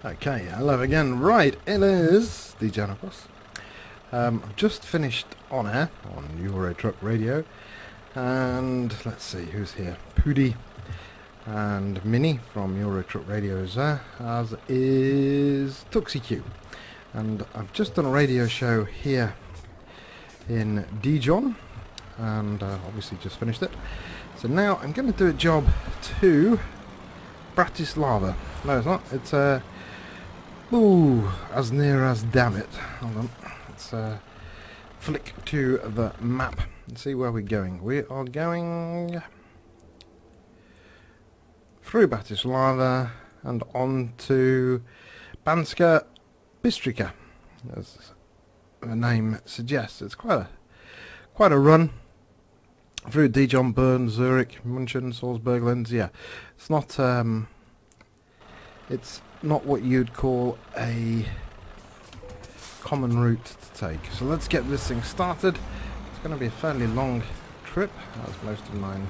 Okay, hello again. Right, it is Dijon, of course. I've just finished on air on Euro Truck Radio, and let's see who's here. Pudi and Minnie from Euro Truck Radio is there, as is TuxieQ. And I've just done a radio show here in Dijon, and obviously just finished it. So now I'm going to do a job to Bratislava. No, it's not. It's as near as damn it. Hold on. Let's flick to the map and see where we're going. We are going through Bratislava and on to B.Bystrica, as the name suggests. It's quite a run through Dijon, Bern, Zurich, München, Salzburg, Linz. Yeah, it's not what you'd call a common route to take. So let's get this thing started. It's going to be a fairly long trip, as most of mine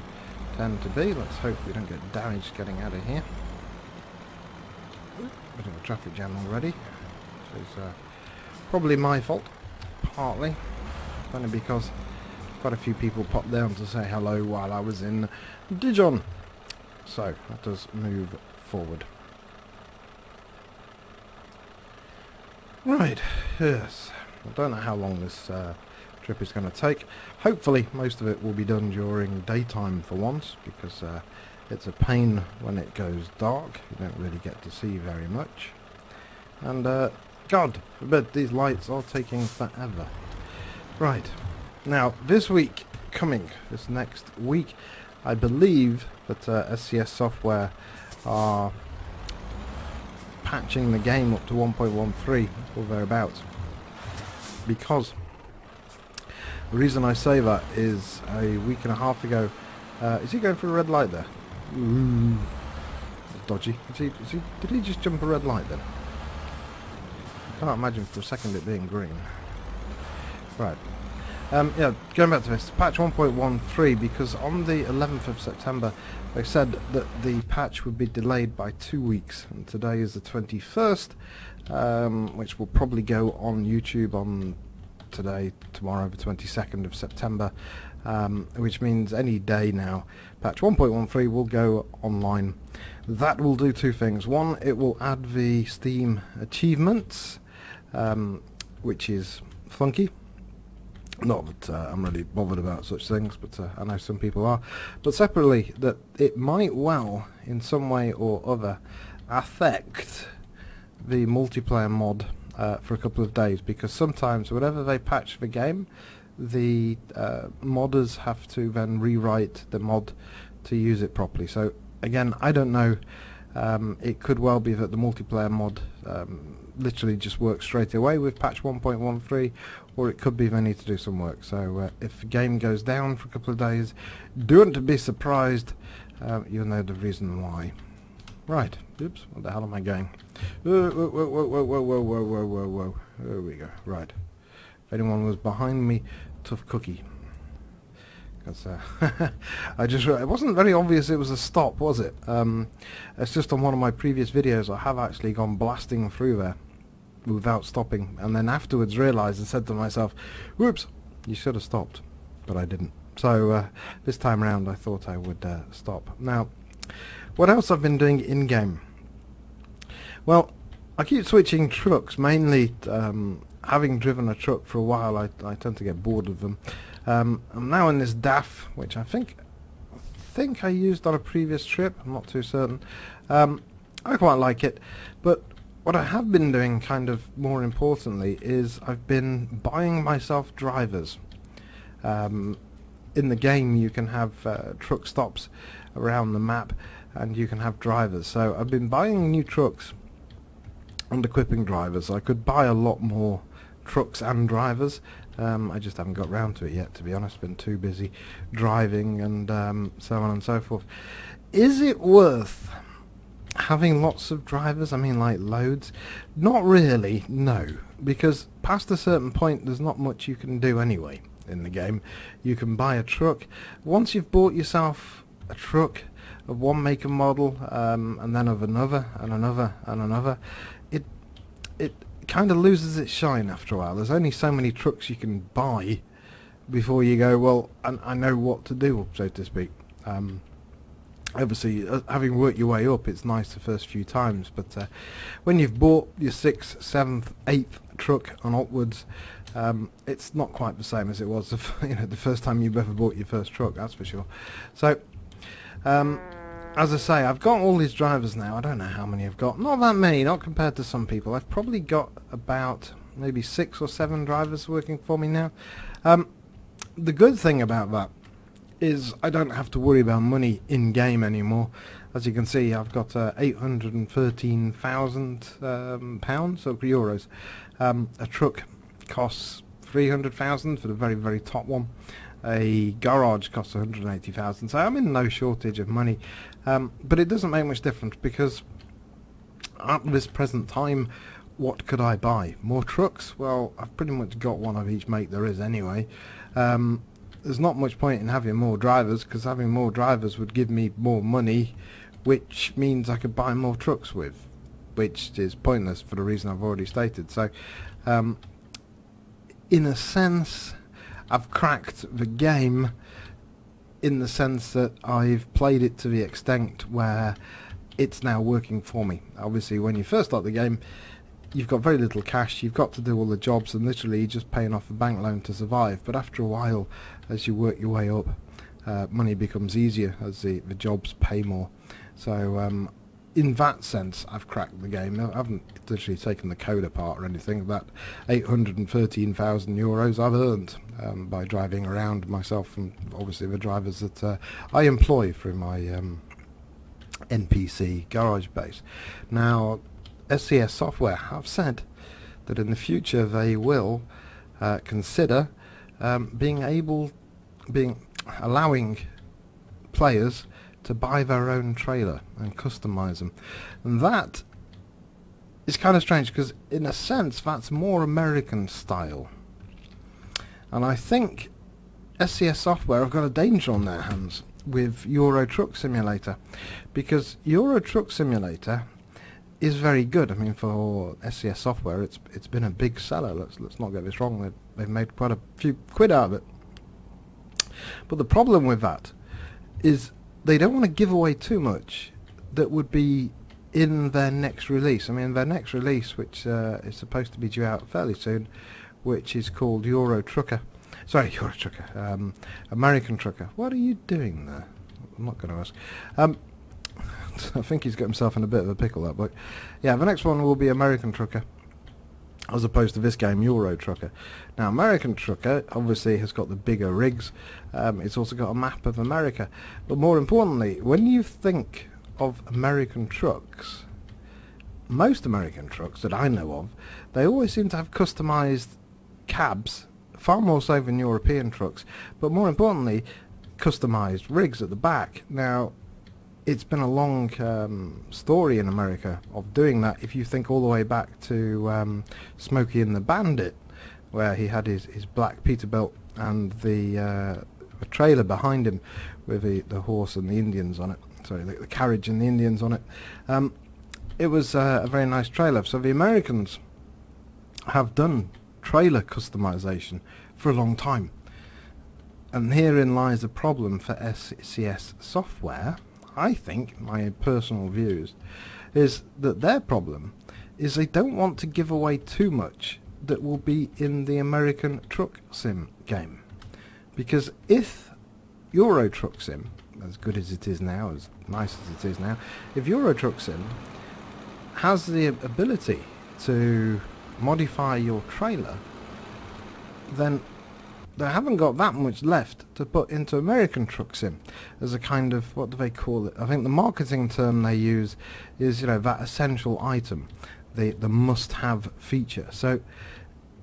tend to be. Let's hope we don't get damaged getting out of here. Bit of a traffic jam already, which is probably my fault, partly. Only because quite a few people popped down to say hello while I was in Dijon. So let us move forward. Right, yes. I don't know how long this trip is going to take. Hopefully most of it will be done during daytime for once, because it's a pain when it goes dark. You don't really get to see very much. And God forbid, these lights are taking forever. Right, now this next week, I believe that SCS Software are patching the game up to 1.13 or thereabouts, because the reason I say that is a week and a half ago, is he going for a red light there? Ooh, dodgy. Did he just jump a red light then? I can't imagine for a second it being green. Right. Yeah, going back to this, patch 1.13, because on the 11th of September they said that the patch would be delayed by 2 weeks, and today is the 21st, which will probably go on YouTube on tomorrow, the 22nd of September, which means any day now, patch 1.13 will go online. That will do two things. One, it will add the Steam achievements, which is funky. Not that I'm really bothered about such things, but I know some people are. But separately, that it might well, in some way or other, affect the multiplayer mod for a couple of days, because sometimes whenever they patch the game, the modders have to then rewrite the mod to use it properly. So again, I don't know. It could well be that the multiplayer mod literally just works straight away with patch 1.13, or it could be they need to do some work. So if the game goes down for a couple of days, don't be surprised. You'll know the reason why. Right. Oops. What the hell am I going? Whoa, whoa, whoa, whoa, whoa, whoa, whoa, whoa, whoa, whoa, whoa. There we go. Right. If anyone was behind me, tough cookie. Because it wasn't very obvious it was a stop, was it? It's just on one of my previous videos I have actually gone blasting through there without stopping, and then afterwards realised and said to myself, whoops, you should have stopped, but I didn't. So this time around I thought I would stop. Now, what else I've been doing in-game? Well, I keep switching trucks, mainly having driven a truck for a while I tend to get bored of them. I'm now in this DAF, which I think I used on a previous trip. I'm not too certain. I quite like it, but what I have been doing, kind of more importantly, is I've been buying myself drivers. In the game you can have truck stops around the map, and you can have drivers. So I've been buying new trucks and equipping drivers. I could buy a lot more trucks and drivers. I just haven't got round to it yet, to be honest. Been too busy driving and so on and so forth. Is it worth having lots of drivers? I mean, like loads? Not really, no. Because past a certain point there's not much you can do anyway in the game. You can buy a truck. Once you've bought yourself a truck, of one make and model, and then of another and another and another, it kind of loses its shine after a while. There's only so many trucks you can buy before you go, well, I know what to do, so to speak. Obviously, having worked your way up, it's nice the first few times, but when you've bought your 6th, 7th, 8th truck and upwards, it's not quite the same as it was the first time you've ever bought your first truck, that's for sure. So, as I say, I've got all these drivers now. I don't know how many I've got. Not that many, not compared to some people. I've probably got about maybe 6 or 7 drivers working for me now. The good thing about that is I don't have to worry about money in-game anymore. As you can see, I've got £813,000 or euros. A truck costs 300,000 for the very, very top one. A garage costs 180,000, so I'm in no shortage of money. But it doesn't make much difference, because at this present time, what could I buy? More trucks? Well, I've pretty much got one of each make there is anyway. There's not much point in having more drivers, because having more drivers would give me more money, which means I could buy more trucks with, which is pointless for the reason I've already stated. So, in a sense, I've cracked the game, in the sense that I've played it to the extent where it's now working for me. Obviously, when you first start the game, you've got very little cash, you've got to do all the jobs, and literally you're just paying off a bank loan to survive. But after a while, as you work your way up, money becomes easier as the jobs pay more. So in that sense, I've cracked the game. I haven't literally taken the code apart or anything. That 813,000 euros I've earned by driving around myself, and obviously the drivers that I employ through my NPC garage base. Now, SCS Software have said that in the future they will consider allowing players to buy their own trailer and customize them, and that is kind of strange, because in a sense that's more American style, and I think SCS Software have got a danger on their hands with Euro Truck Simulator, because Euro Truck Simulator is very good. I mean, for SCS Software, it's been a big seller. Let's not get this wrong. They've made quite a few quid out of it. But the problem with that is they don't want to give away too much that would be in their next release. I mean, their next release, which is supposed to be due out fairly soon, which is called Euro Trucker. Sorry, Euro Trucker. American Trucker. What are you doing there? I'm not going to ask. I think he's got himself in a bit of a pickle, that bloke. Yeah, the next one will be American Trucker, as opposed to this game, Euro Trucker. Now, American Trucker obviously has got the bigger rigs. It's also got a map of America. But more importantly, when you think of American trucks, most American trucks that I know of, they always seem to have customized cabs, far more so than European trucks, but more importantly, customized rigs at the back. Now, it's been a long story in America of doing that. If you think all the way back to Smokey and the Bandit, where he had his black Peterbilt and the trailer behind him with the horse and the Indians on it. Sorry, the carriage and the Indians on it. It was a very nice trailer. So the Americans have done trailer customization for a long time. And herein lies a problem for SCS Software. I think, my personal views, is that their problem is they don't want to give away too much that will be in the American Truck Sim game. Because if Euro Truck Sim, as good as it is now, as nice as it is now, if Euro Truck Sim has the ability to modify your trailer, then they haven't got that much left to put into American Truck Sim as a kind of, what do they call it? I think the marketing term they use is, you know, that essential item, the must-have feature. So,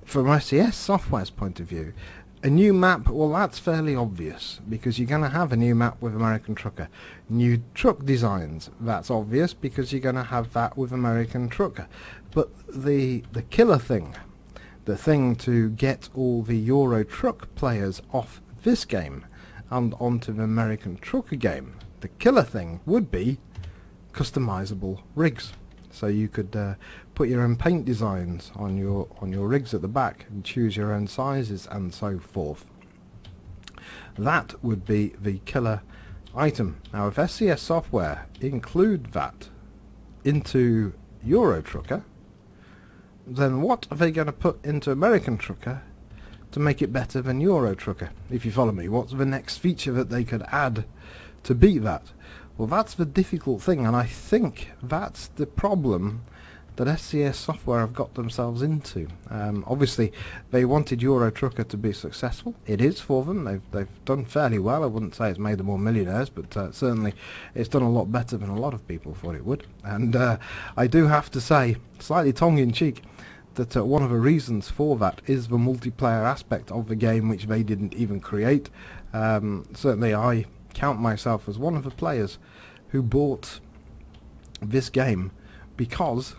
from SCS Software's point of view, a new map, well, that's fairly obvious, because you're going to have a new map with American Trucker. New truck designs, that's obvious, because you're going to have that with American Trucker. But the killer thing, the thing to get all the Euro Truck players off this game and onto the American Trucker game, the killer thing would be customizable rigs. So you could put your own paint designs on your rigs at the back and choose your own sizes and so forth. That would be the killer item. Now if SCS Software include that into Euro Trucker, then what are they going to put into American Trucker to make it better than Euro Trucker? If you follow me, what's the next feature that they could add to beat that? Well, that's the difficult thing, and I think that's the problem that SCS Software have got themselves into. Obviously, they wanted Euro Trucker to be successful. It is for them. They've done fairly well. I wouldn't say it's made them all millionaires, but certainly it's done a lot better than a lot of people thought it would. And I do have to say, slightly tongue-in-cheek, that one of the reasons for that is the multiplayer aspect of the game, which they didn't even create. Certainly I count myself as one of the players who bought this game because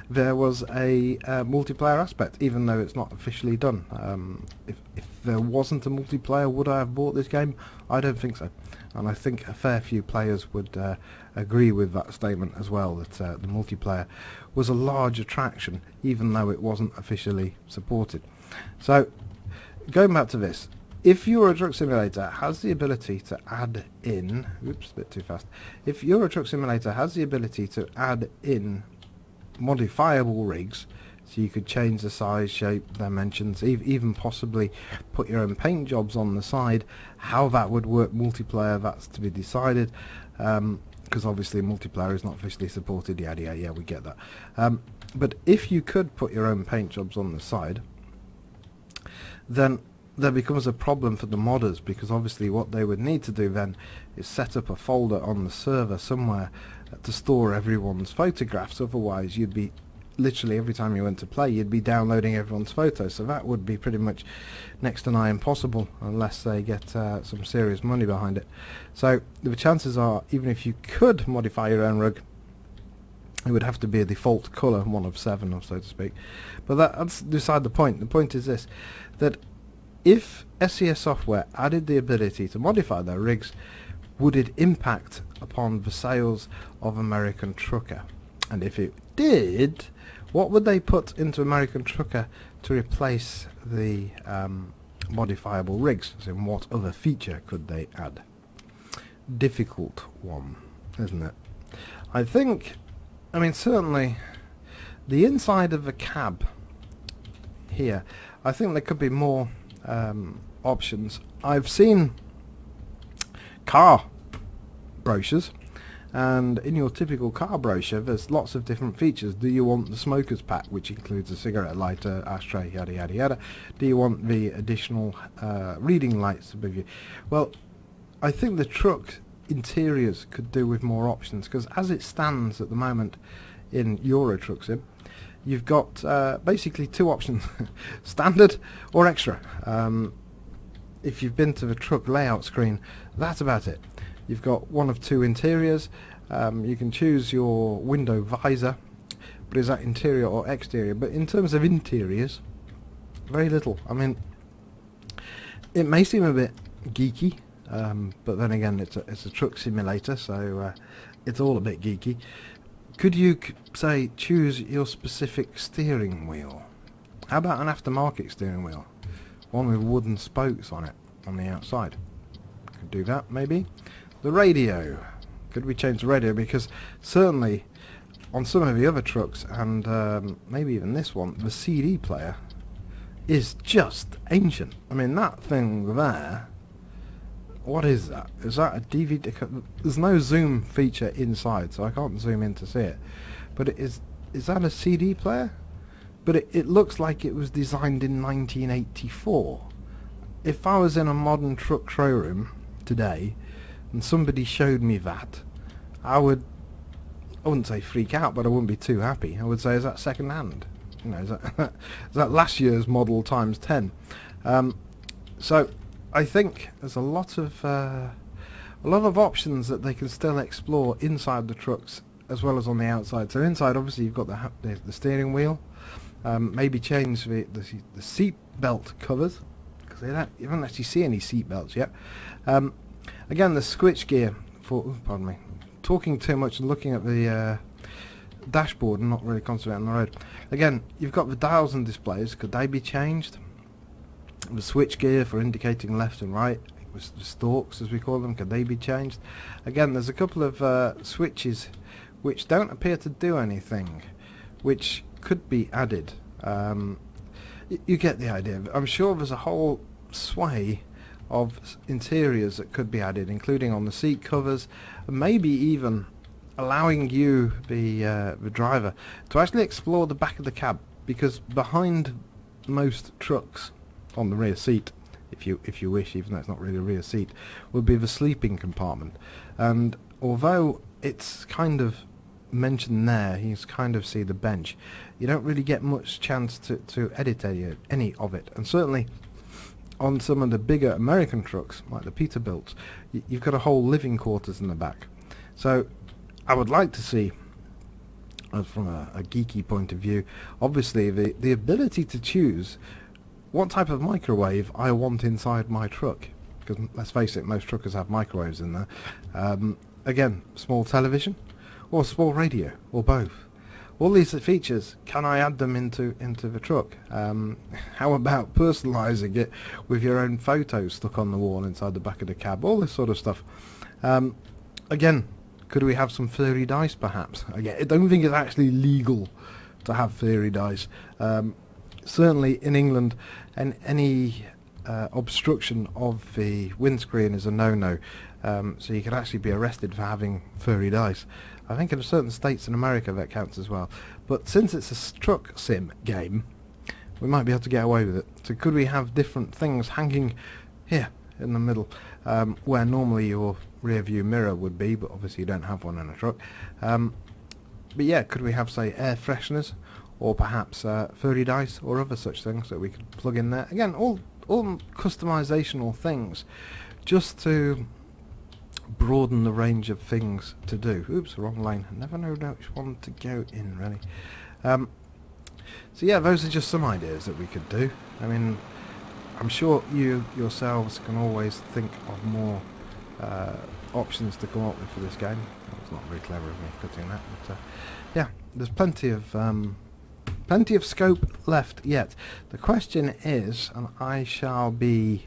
there was a multiplayer aspect, even though it's not officially done. If there wasn't a multiplayer, would I have bought this game? I don't think so. And I think a fair few players would agree with that statement as well, that the multiplayer was a large attraction, even though it wasn't officially supported. So, going back to this, if Euro Truck Simulator has the ability to add in, oops, a bit too fast. If Euro Truck Simulator has the ability to add in modifiable rigs, so you could change the size, shape, dimensions, even possibly put your own paint jobs on the side, how that would work multiplayer, that's to be decided, because obviously multiplayer is not officially supported, yeah, we get that. But if you could put your own paint jobs on the side, then there becomes a problem for the modders, because obviously what they would need to do then is set up a folder on the server somewhere to store everyone's photographs. Otherwise you'd be literally, every time you went to play, you'd be downloading everyone's photos, so that would be pretty much next to nigh impossible unless they get some serious money behind it. So the chances are, even if you could modify your own rug, it would have to be a default colour, one of 7 or so to speak. But that's beside the point. The point is this, that if SCS Software added the ability to modify their rigs, would it impact upon the sales of American Trucker? And if it did, what would they put into American Trucker to replace the modifiable rigs? So what other feature could they add? Difficult one, isn't it? I mean certainly the inside of the cab here, I think there could be more options. I've seen car brochures, and in your typical car brochure there's lots of different features. Do you want the smoker's pack, which includes a cigarette lighter, ashtray, yada yada yada? Do you want the additional reading lights above you? Well, I think the truck interiors could do with more options, because as it stands at the moment in Euro Truck Sim, you've got basically 2 options, standard or extra. If you've been to the truck layout screen, that's about it. You've got one of 2 interiors. You can choose your window visor, but is that interior or exterior? But in terms of interiors, very little. I mean, it may seem a bit geeky, but then again it's a truck simulator, so it's all a bit geeky. Could you say choose your specific steering wheel? How about an aftermarket steering wheel, one with wooden spokes on it on the outside? Could do that maybe. The radio, could we change the radio? Because certainly on some of the other trucks, and maybe even this one, the CD player is just ancient. I mean, that thing there, what is that? Is that a DVD? There's no zoom feature inside, so I can't zoom in to see it. But is that a CD player? But it looks like it was designed in 1984. If I was in a modern truck showroom today and somebody showed me that, I wouldn't say freak out, but I wouldn't be too happy. I would say, is that second hand? You know, is that last year's model times 10? So I think there's a lot of options that they can still explore inside the trucks as well as on the outside. So inside, obviously, you've got the steering wheel. Maybe change the seat belt covers, because you don't actually see any seat belts yet. Again, the switch gear pardon me, talking too much and looking at the dashboard and not really concentrating on the road. Again, you've got the dials and displays. Could they be changed? The switch gear for indicating left and right, the stalks as we call them, could they be changed? Again, there's a couple of switches which don't appear to do anything, which could be added. You get the idea. I'm sure there's a whole sway of interiors that could be added, including on the seat covers, and maybe even allowing you, the driver, to actually explore the back of the cab, because behind most trucks, on the rear seat, if you wish, even though it's not really a rear seat, would be the sleeping compartment. And although it's kind of mentioned there, you kind of see the bench, you don't really get much chance to edit any of it. And certainly on some of the bigger American trucks, like the Peterbilts, you've got a whole living quarters in the back. So I would like to see, from a geeky point of view, obviously the ability to choose what type of microwave I want inside my truck, because let's face it, most truckers have microwaves in there. Again, small television or small radio or both. All these features, can I add them into the truck? How about personalising it with your own photos stuck on the wall inside the back of the cab? All this sort of stuff. Again, could we have some fairy dice perhaps? Again, I don't think it's actually legal to have fairy dice. Certainly in England, and any obstruction of the windscreen is a no-no. So you could actually be arrested for having furry dice. I think in certain states in America that counts as well. But since it's a truck sim game, we might be able to get away with it. So could we have different things hanging here in the middle, where normally your rear view mirror would be, but obviously you don't have one in a truck. But yeah, could we have, say, air fresheners, or perhaps furry dice or other such things that we could plug in there? Again, all customizational things, just to broaden the range of things to do. Oops, wrong lane. I never know which one to go in, really. So yeah, those are just some ideas that we could do. I mean, I'm sure you yourselves can always think of more options to come up with for this game. It's not very clever of me putting that, but yeah, there's plenty of scope left yet. The question is, and I shall be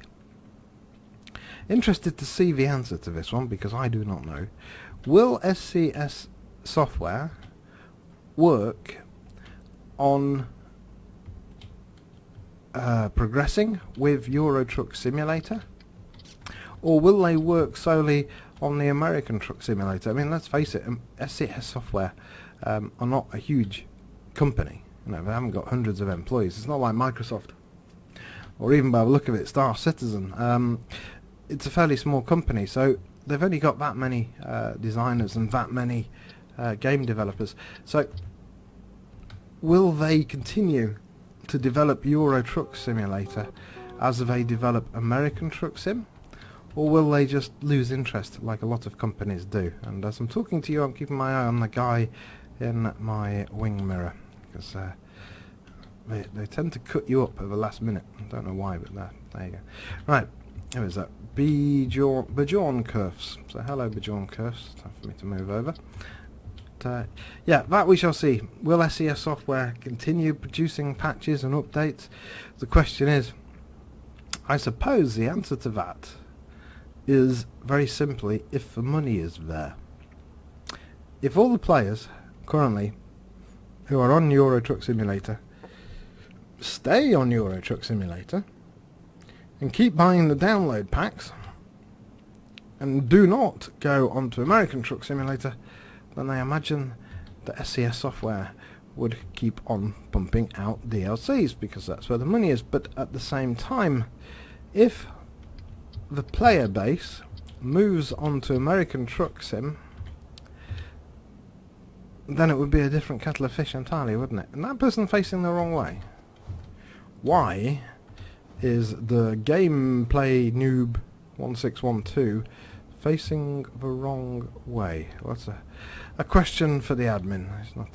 interested to see the answer to this one, because I do not know, will SCS software work on progressing with Euro Truck Simulator, or will they work solely on the American Truck Simulator? I mean, let's face it, SCS software are not a huge company. You know, they haven't got hundreds of employees. It's not like Microsoft, or even by the look of it, Star Citizen. It's a fairly small company, so they've only got that many designers and that many game developers. So will they continue to develop Euro Truck Simulator as they develop American Truck Sim, or will they just lose interest like a lot of companies do? And as I'm talking to you, I'm keeping my eye on the guy in my wing mirror, because they tend to cut you up at the last minute. I don't know why, but there you go. Right, who is that? Bjorn Curves. So hello, Bjorn Curves. Time for me to move over. But, yeah, that we shall see. Will SCS software continue producing patches and updates? The question is, I suppose the answer to that is very simply, if the money is there. If all the players currently who are on Euro Truck Simulator stay on Euro Truck Simulator and keep buying the download packs and do not go onto American Truck Simulator, then I imagine the SCS software would keep on pumping out DLCs, because that's where the money is. But at the same time, if the player base moves onto American Truck Sim, then it would be a different kettle of fish entirely, wouldn't it? And that person facing the wrong way. Why is the gameplay noob 1612 facing the wrong way? Well, that's a question for the admin. It's not.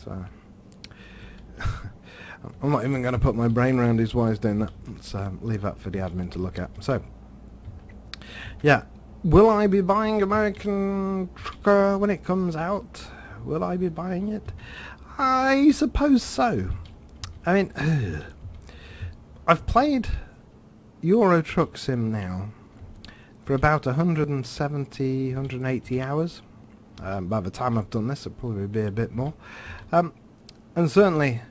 I'm not even going to put my brain around his why he's doing that. Let's leave that for the admin to look at. So, yeah, Will I be buying American Trucker when it comes out? Will I be buying it? I suppose so. I mean, I've played Euro Truck Sim now for about 170, 180 hours. By the time I've done this, it'll probably be a bit more. And certainly,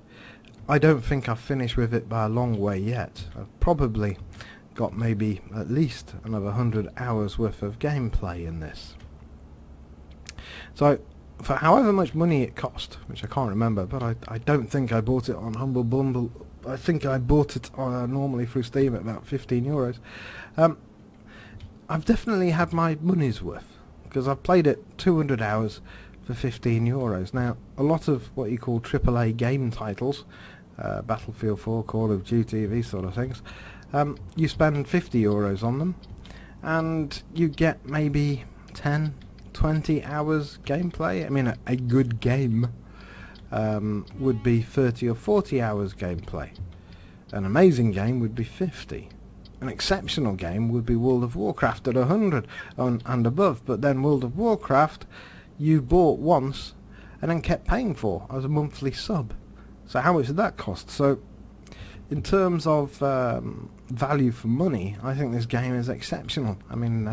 I don't think I've finished with it by a long way yet. I've probably got maybe at least another 100 hours worth of gameplay in this. So, for however much money it cost, which I can't remember, but I don't think I bought it on Humble Bundle. I think I bought it normally through Steam at about 15 euros. I've definitely had my money's worth, because I've played it 200 hours for 15 euros. Now, a lot of what you call AAA game titles, Battlefield 4, Call of Duty, these sort of things, you spend 50 euros on them, and you get maybe 10, 20 hours gameplay. I mean, a good game would be 30 or 40 hours gameplay. An amazing game would be 50. An exceptional game would be World of Warcraft at 100 and above, but then World of Warcraft you bought once and then kept paying for as a monthly sub. So how much did that cost? So in terms of value for money, I think this game is exceptional. I mean,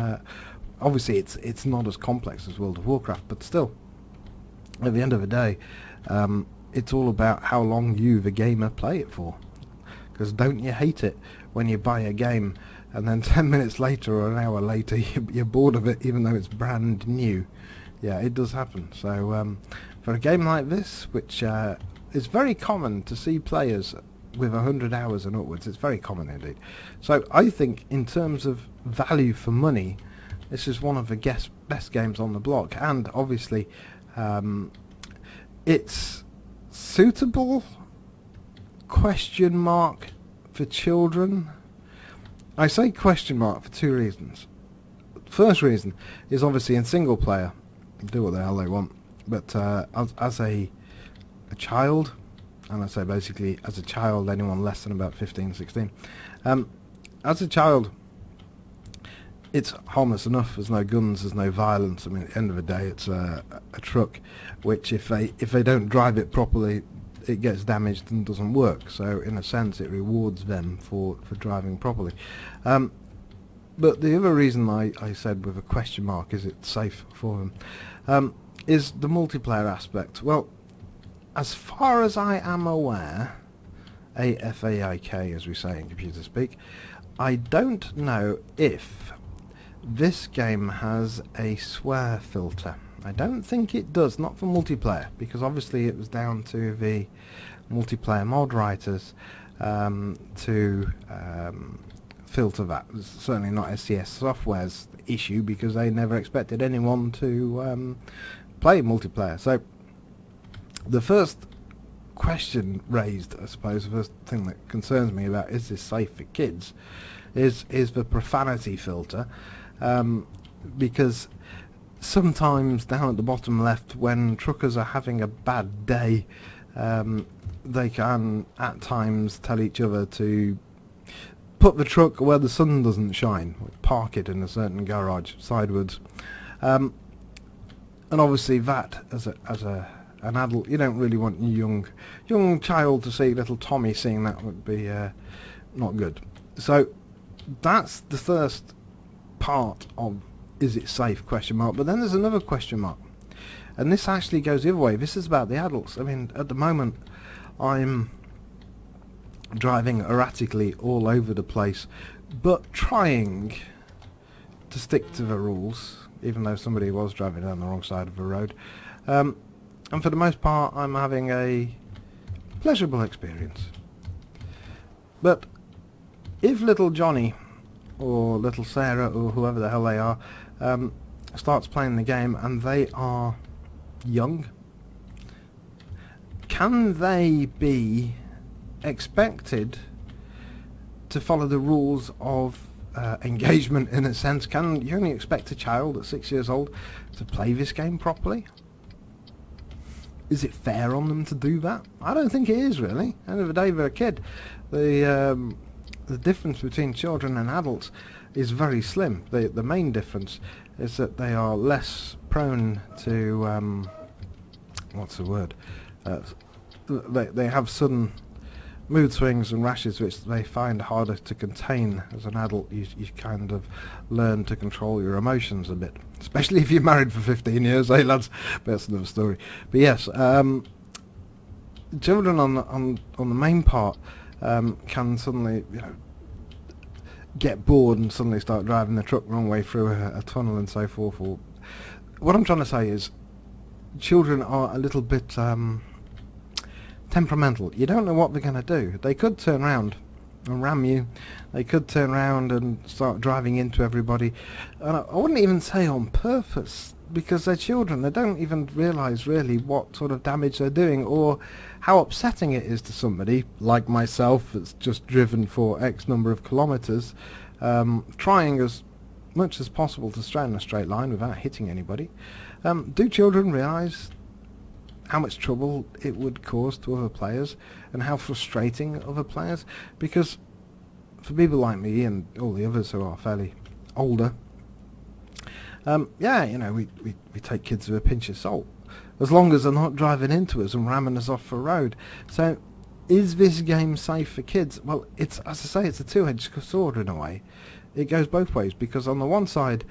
obviously it's not as complex as World of Warcraft, but still, at the end of the day, it's all about how long you, the gamer, play it for. Because don't you hate it when you buy a game and then 10 minutes later or an hour later you're bored of it even though it's brand new? Yeah, it does happen. So for a game like this, which is very common to see players with 100 hours and upwards, it's very common indeed. So I think in terms of value for money, this is one of the best games on the block, and obviously it's suitable ? For children. I say question mark for two reasons. First reason is obviously in single player, do what the hell they want, but as a child, and I say basically as a child, anyone less than about 15, 16, as a child, it's harmless enough. There's no guns, there's no violence. I mean, at the end of the day, it's a truck, which if they don't drive it properly, it gets damaged and doesn't work. So in a sense, it rewards them for driving properly. But the other reason I said with a question mark, is it safe for them, is the multiplayer aspect. Well, as far as I am aware, AFAIK as we say in computer speak, I don't know if this game has a swear filter. I don't think it does, not for multiplayer, because obviously it was down to the multiplayer mod writers to filter that. It's certainly not SCS Software's issue, because they never expected anyone to play multiplayer. So the first question raised, I suppose, the first thing that concerns me about is this safe for kids, is the profanity filter, because sometimes down at the bottom left, when truckers are having a bad day, they can at times tell each other to put the truck where the sun doesn't shine, or park it in a certain garage sideways. And obviously that, as an adult, you don't really want your young child to see little Tommy seeing that. Would be not good. So that's the first part of is it safe, question mark. But then there's another question mark, and this actually goes the other way. This is about the adults. I mean, at the moment I'm driving erratically all over the place, but trying to stick to the rules, even though somebody was driving down the wrong side of the road, and for the most part I'm having a pleasurable experience. But if little Johnny or little Sarah or whoever the hell they are starts playing the game and they are young, can they be expected to follow the rules of engagement in a sense? Can you only expect a child at 6 years old to play this game properly? Is it fair on them to do that? I don't think it is, really. At the end of the day, they're a kid. The the difference between children and adults is very slim. The main difference is that they are less prone to what's the word? They have sudden mood swings and rashes which they find harder to contain. As an adult, you kind of learn to control your emotions a bit, especially if you're married for 15 years, eh lads? But that's another story. But yes, children on the main part can suddenly, get bored and suddenly start driving the truck the wrong way through a tunnel and so forth. Or what I'm trying to say is, children are a little bit temperamental. You don't know what they're going to do. They could turn around and ram you. They could turn around and start driving into everybody. And I wouldn't even say on purpose, because they're children. They don't even realise really what sort of damage they're doing or how upsetting it is to somebody like myself that's just driven for X number of kilometres, trying as much as possible to stay in a straight line without hitting anybody. Do children realise how much trouble it would cause to other players and how frustrating other players? Because for people like me and all the others who are fairly older, we take kids with a pinch of salt, as long as they're not driving into us and ramming us off the road. So is this game safe for kids? Well, it's, as I say, it's a two-edged sword in a way. It goes both ways, because on the one side,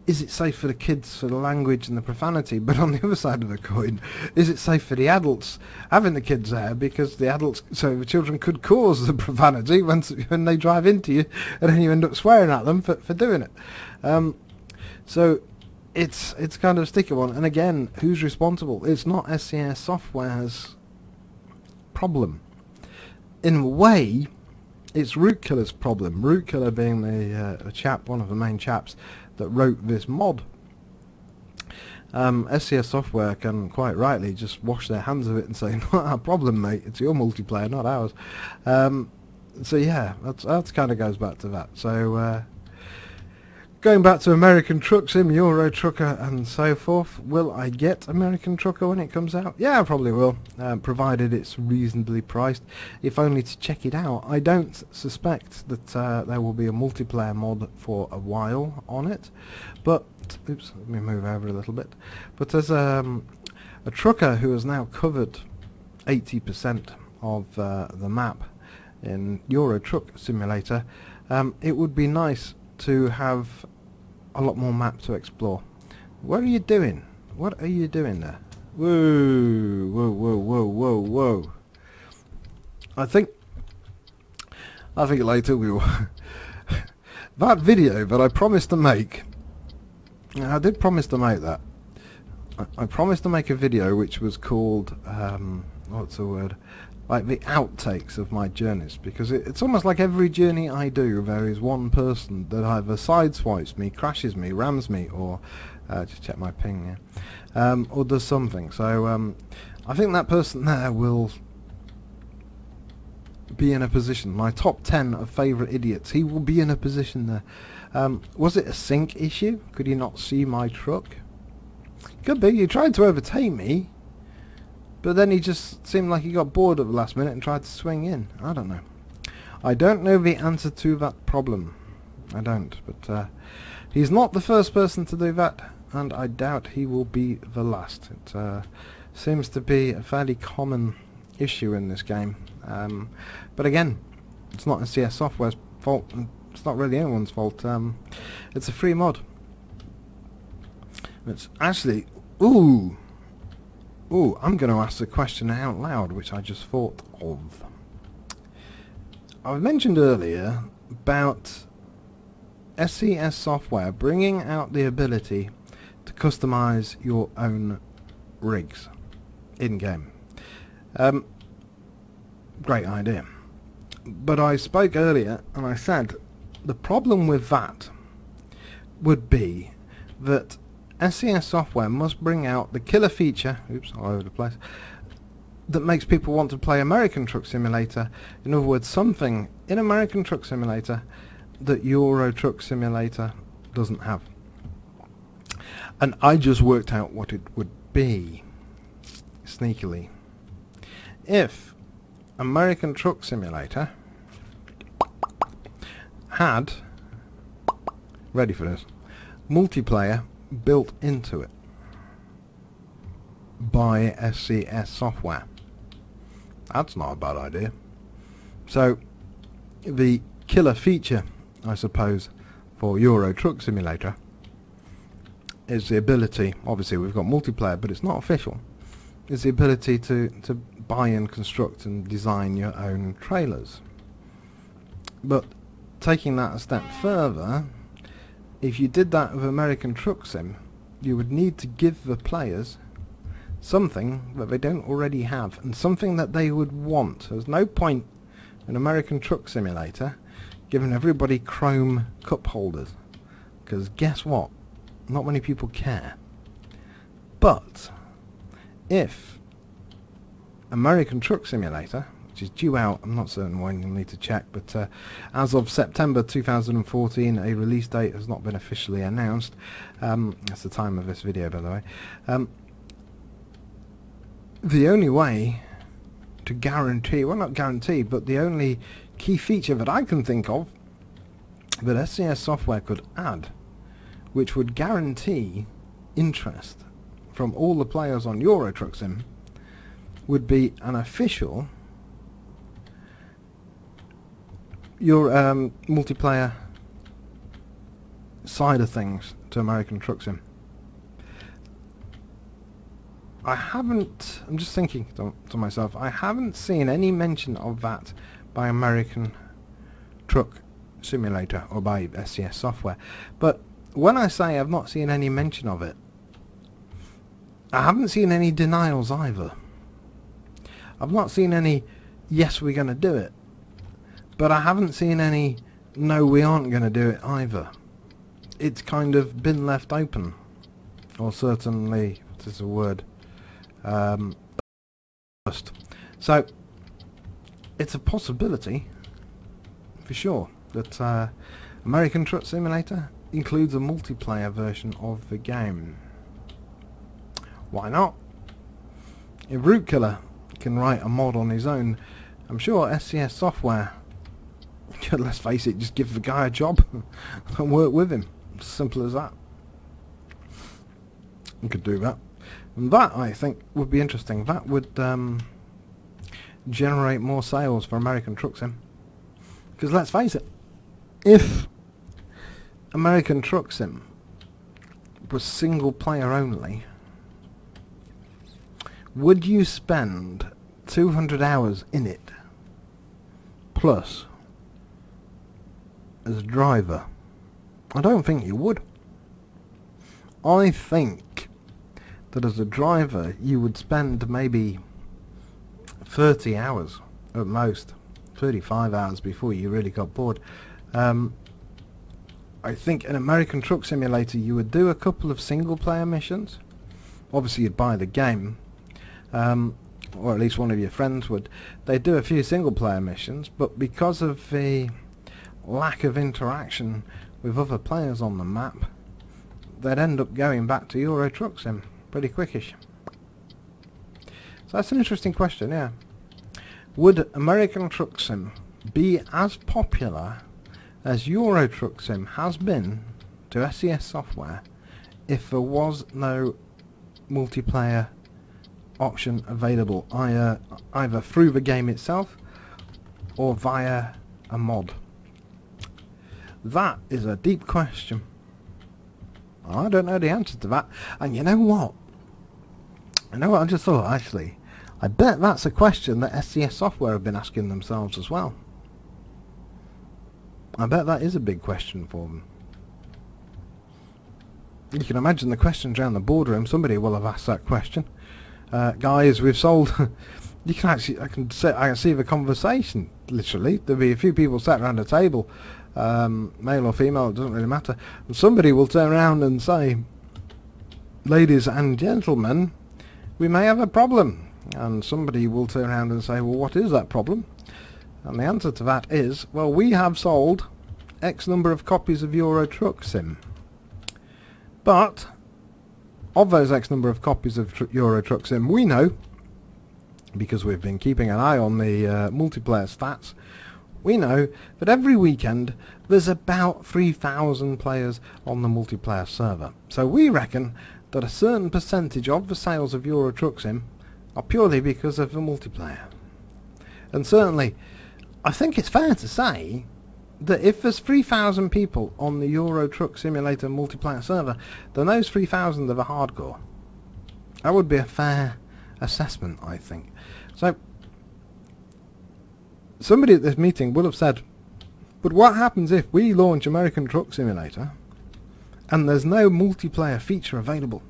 is it safe for the kids for the language and the profanity? But on the other side of the coin, is it safe for the adults having the kids there? Because the adults, so the children could cause the profanity when they drive into you, and then you end up swearing at them for doing it. So it's kind of a sticky one. And again, who's responsible? It's not SCS Software's problem. In a way, it's Root Killer's problem. Root Killer being the chap, one of the main chaps that wrote this mod. SCS Software can quite rightly just wash their hands of it and say, not our problem, mate, it's your multiplayer, not ours. So yeah, that kind of goes back to that. So going back to American Truck Sim, Euro Trucker and so forth, will I get American Trucker when it comes out? Yeah, I probably will, provided it's reasonably priced, if only to check it out. I don't suspect that there will be a multiplayer mod for a while on it, but, oops, let me move over a little bit, but as a trucker who has now covered 80% of the map in Euro Truck Simulator, it would be nice to have a lot more map to explore. What are you doing? What are you doing there? Whoa, whoa, whoa, whoa, whoa, whoa. I think later we will that video that I promised to make, I did promise to make that. I promised to make a video which was called what's the word? Like the outtakes of my journeys, because it's almost like every journey I do there is one person that either sideswipes me, crashes me, rams me, or just check my ping, yeah, or does something. So I think that person there will be in a position, my top 10 of favourite idiots, he will be in a position there. Was it a sync issue? Could he not see my truck? Could be. He tried to overtake me, but then he just seemed like he got bored at the last minute and tried to swing in. I don't know. I don't know the answer to that problem. I don't. But he's not the first person to do that, and I doubt he will be the last. It seems to be a fairly common issue in this game. But again, it's not SCS Software's fault. And it's not really anyone's fault. It's a free mod. It's actually... Ooh, I'm going to ask the question out loud, which I just thought of. I mentioned earlier about SCS Software bringing out the ability to customize your own rigs in-game. Great idea. But I spoke earlier and I said the problem with that would be that SCS Software must bring out the killer feature, oops, all over the place, that makes people want to play American Truck Simulator. In other words, something in American Truck Simulator that Euro Truck Simulator doesn't have. And I just worked out what it would be, sneakily. If American Truck Simulator had, ready for this, multiplayer built into it by SCS software. That's not a bad idea. So the killer feature, I suppose, for Euro Truck Simulator is the ability, obviously we've got multiplayer but it's not official, is the ability to buy and construct and design your own trailers. But taking that a step further, if you did that with American Truck Sim, you would need to give the players something that they don't already have, and something that they would want. There's no point in American Truck Simulator giving everybody chrome cup holders, because guess what? Not many people care. But if American Truck Simulator, which is due out, I'm not certain when, you'll need to check, but as of September 2014, a release date has not been officially announced. That's the time of this video, by the way. The only way to guarantee, well, not guarantee, but the only key feature that I can think of that SCS software could add, which would guarantee interest from all the players on Euro Truck Sim, would be an official multiplayer side of things to American Truck Sim. I'm just thinking to myself, I haven't seen any mention of that by American Truck Simulator or by SCS software. But when I say I've not seen any mention of it, I haven't seen any denials either. I've not seen any, yes, we're going to do it. But I haven't seen any, no, we aren't going to do it either. It's kind of been left open. Or certainly, what is the word? So, it's a possibility, for sure, that American Truck Simulator includes a multiplayer version of the game. Why not? If Root Killer can write a mod on his own, I'm sure SCS software, let's face it, just give the guy a job and work with him. Simple as that. You could do that. And that, I think, would be interesting. That would generate more sales for American Truck Sim. Because let's face it, if American Truck Sim was single player only, would you spend 200 hours in it plus as a driver? I don't think you would. I think that as a driver you would spend maybe 30 hours at most, 35 hours before you really got bored. I think in American Truck Simulator you would do a couple of single player missions. Obviously you'd buy the game, or at least one of your friends would. They'd do a few single player missions, but because of the lack of interaction with other players on the map, they'd end up going back to Euro Truck Sim pretty quickish. So that's an interesting question, yeah. Would American Truck Sim be as popular as Euro Truck Sim has been to SCS software if there was no multiplayer option available, either through the game itself or via a mod? That is a deep question. I don't know the answer to that. And you know what? I just thought, actually, I bet that's a question that SCS software have been asking themselves as well. I bet that is a big question for them. You can imagine the questions around the boardroom. Somebody will have asked that question. Guys, we've sold. You can actually, I can see the conversation. Literally, there'll be a few people sat around a table, male or female, it doesn't really matter. And somebody will turn around and say, "Ladies and gentlemen, we may have a problem." And somebody will turn around and say, "Well, what is that problem?" And the answer to that is, well, we have sold X number of copies of Euro Truck Sim. But of those X number of copies of Euro Truck Sim, we know, because we've been keeping an eye on the multiplayer stats, we know that every weekend there's about 3,000 players on the multiplayer server. So we reckon that a certain percentage of the sales of Euro Truck Sim are purely because of the multiplayer. And certainly, I think it's fair to say that if there's 3,000 people on the Euro Truck Simulator multiplayer server, then those 3,000 are hardcore. That would be a fair assessment, I think. So, somebody at this meeting will have said, but what happens if we launch American Truck Simulator and there's no multiplayer feature available?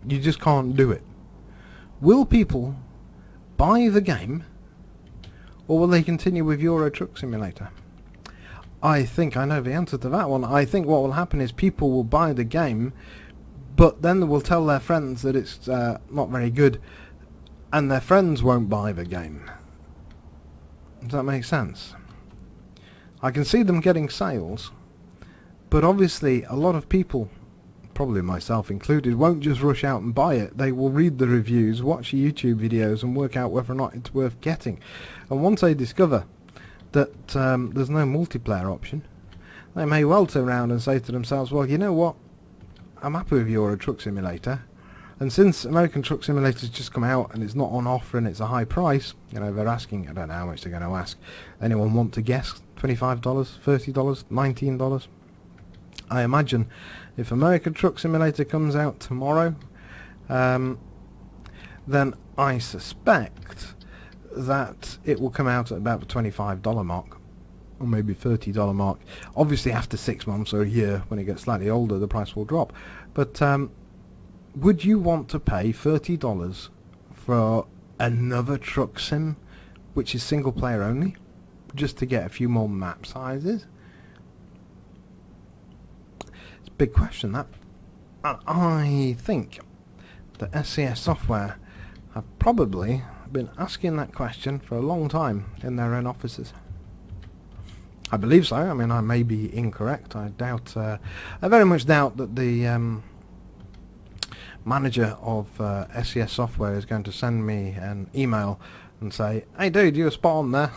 You just can't do it. Will people buy the game, or will they continue with Euro Truck Simulator? I think I know the answer to that one. I think what will happen is people will buy the game, but then they will tell their friends that it's not very good, and their friends won't buy the game. Does that make sense? I can see them getting sales, but obviously a lot of people, probably myself included, won't just rush out and buy it. They will read the reviews, watch YouTube videos, and work out whether or not it's worth getting. And once they discover that there's no multiplayer option, they may well turn around and say to themselves, well, you know what, I'm happy with Euro Truck Simulator, and since American Truck Simulator's just come out and it's not on offer and it's a high price, you know, they're asking, I don't know how much they're going to ask. Anyone want to guess? $25, $30, $19? I imagine if American Truck Simulator comes out tomorrow, then I suspect that it will come out at about the $25 mark, or maybe $30 mark. Obviously after 6 months or a year, when it gets slightly older, the price will drop. But would you want to pay $30 for another truck sim, which is single player only, just to get a few more map sizes? It's a big question, that. And I think that SCS Software have probably been asking that question for a long time in their own offices. I believe so. I mean, I may be incorrect. I doubt. I very much doubt that the manager of SCS Software is going to send me an email and say, "Hey, dude, you were spot on there.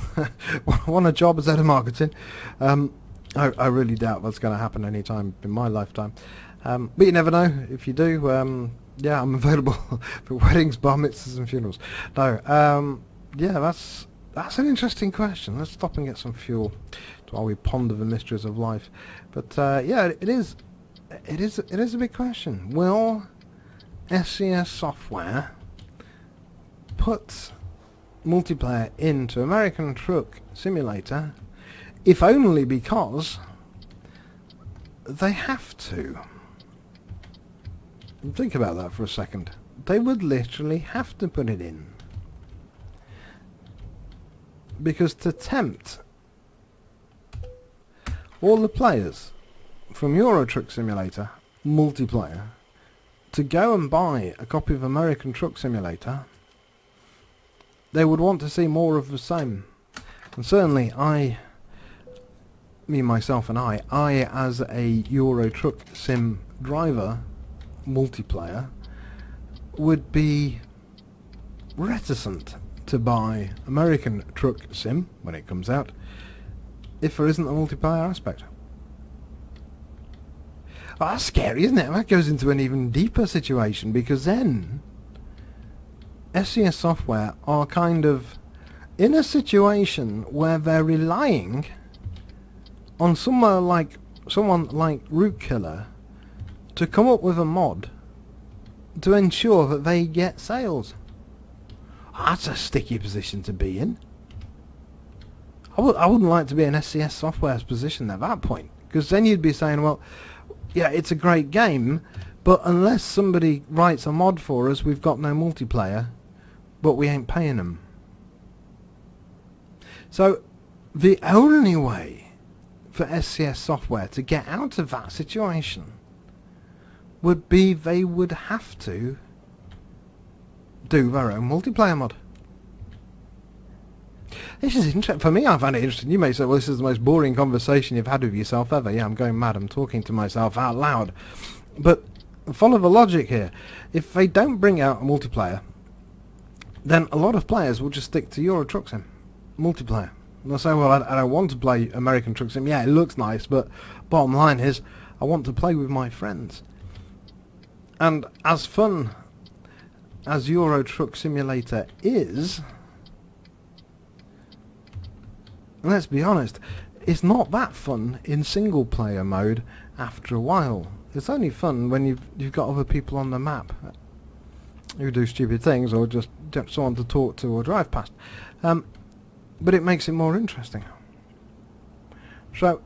Want a job as head of marketing?" I really doubt that's going to happen anytime in my lifetime. But you never know. If you do, yeah, I'm available for weddings, bar mitzvahs and funerals. No, yeah, that's an interesting question. Let's stop and get some fuel while we ponder the mysteries of life. But yeah, it is a big question. Will SCS Software put multiplayer into American Truck Simulator, if only because they have to? Think about that for a second. They would literally have to put it in. Because to tempt all the players from Euro Truck Simulator multiplayer to go and buy a copy of American Truck Simulator, they would want to see more of the same. And certainly me, myself and I as a Euro Truck Sim driver multiplayer would be reticent to buy American Truck Sim when it comes out if there isn't a multiplayer aspect. Oh, that's scary, isn't it? That goes into an even deeper situation, because then SCS Software are kind of in a situation where they're relying on someone like Root Killer to come up with a mod to ensure that they get sales. That's a sticky position to be in. I wouldn't like to be in SCS Software's position at that point, because then you'd be saying, well, yeah, it's a great game, but unless somebody writes a mod for us, we've got no multiplayer, but we ain't paying them. So the only way for SCS Software to get out of that situation would be they would have to do their own multiplayer mod. This is interesting. For me, I find it interesting. You may say, well, this is the most boring conversation you've had with yourself ever. Yeah, I'm going mad. I'm talking to myself out loud. But follow the logic here. If they don't bring out a multiplayer, then a lot of players will just stick to Euro Truck Sim multiplayer. And I say, well, I don't want to play American Truck Sim. Yeah, it looks nice, but bottom line is, I want to play with my friends. And as fun as Euro Truck Simulator is, let's be honest, it's not that fun in single player mode after a while. It's only fun when you've got other people on the map who do stupid things or just someone to talk to or drive past. But it makes it more interesting. So,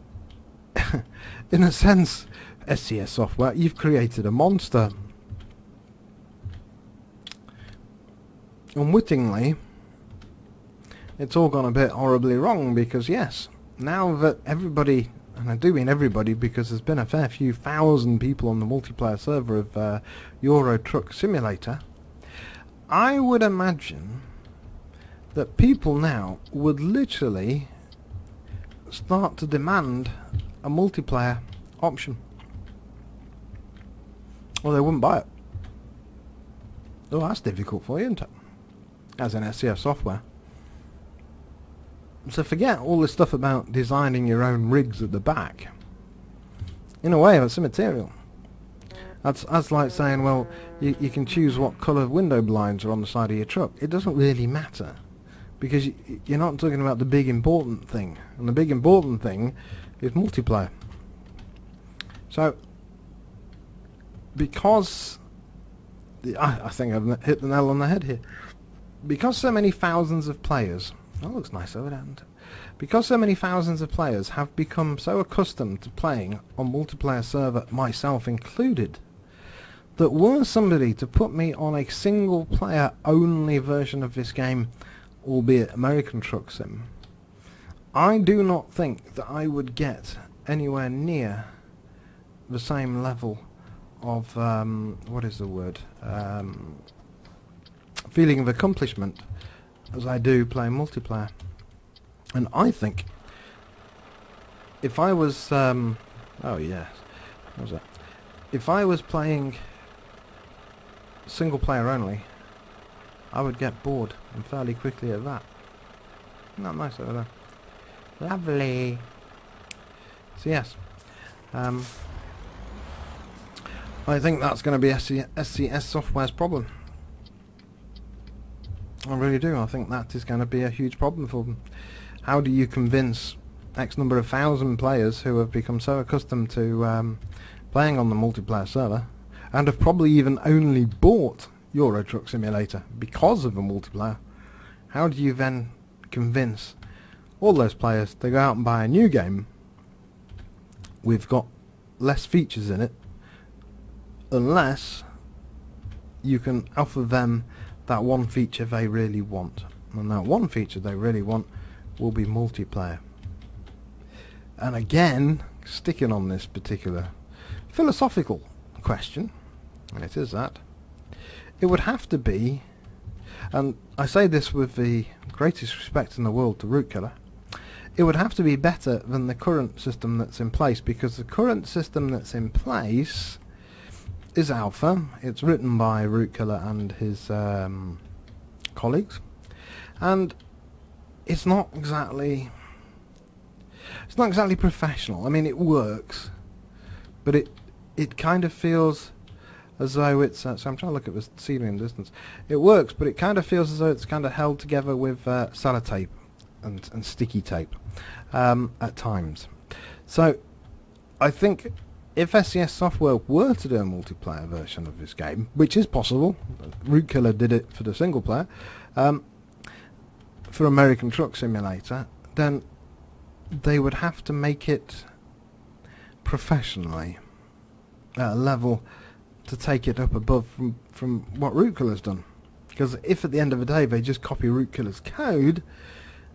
in a sense, SCS Software, you've created a monster. Unwittingly, it's all gone a bit horribly wrong because, yes, now that everybody, and I do mean everybody because there's been a fair few thousand people on the multiplayer server of Euro Truck Simulator, I would imagine that people now would literally start to demand a multiplayer option. Or they wouldn't buy it. Oh, that's difficult for you, isn't it? As an SCS Software. So forget all this stuff about designing your own rigs at the back. In a way, it's immaterial. That's like saying, well, you can choose what colour window blinds are on the side of your truck. It doesn't really matter. Because you're not talking about the big important thing. And the big important thing is multiplayer. So, because... I think I've hit the nail on the head here. Because so many thousands of players... That looks nice over there, isn't it? Because so many thousands of players have become so accustomed to playing on multiplayer server, myself included, that were somebody to put me on a single player only version of this game, albeit American Truck Sim, I do not think that I would get anywhere near the same level of what is the word, feeling of accomplishment as I do playing multiplayer. And I think if I was oh yes, what was that? If I was playing single player only, I would get bored and fairly quickly at that. Isn't that nice over there? Lovely. So yes, I think that's going to be SCS Software's problem. I really do. I think that is going to be a huge problem for them. How do you convince X number of thousand players who have become so accustomed to playing on the multiplayer server and have probably even only bought Euro Truck Simulator because of the multiplayer? How do you then convince all those players to go out and buy a new game with got less features in it, unless you can offer them that one feature they really want? And that one feature they really want will be multiplayer. And again, sticking on this particular philosophical question, and it is that, it would have to be, and I say this with the greatest respect in the world to Root Killer, it would have to be better than the current system that's in place, because the current system that's in place is alpha. It's written by Root Killer and his colleagues, and it's not exactly professional. I mean, it works, but it kind of feels as though it's so I'm trying to look at the ceiling in distance. It works, but it kind of feels as though it's kind of held together with sellotape and sticky tape at times. So I think if SCS Software were to do a multiplayer version of this game, which is possible, Root Killer did it for the single player, for American Truck Simulator, then they would have to make it professionally at a level to take it up above from what Root Killer's done. Because if at the end of the day they just copy Root Killer's code,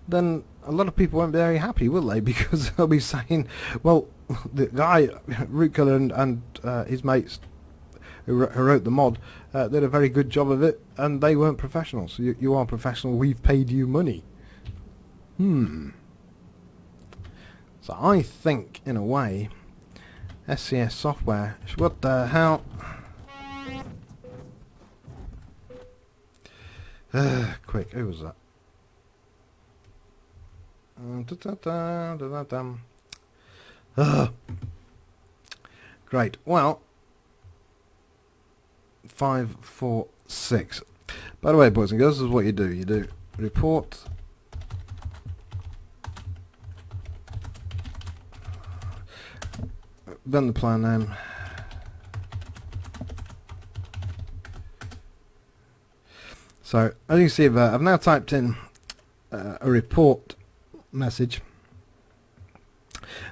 then a lot of people won't be very happy, will they? Because they'll be saying, well, the guy, Root Killer and his mates who wrote the mod did a very good job of it, and they weren't professionals. You are professional, we've paid you money. So I think, in a way, SCS Software... What the hell? Quick, who was that? Great. Well, 546. By the way, boys and girls, this is what you do. You do report then the plan name. So as you can see there, I've now typed in a report message,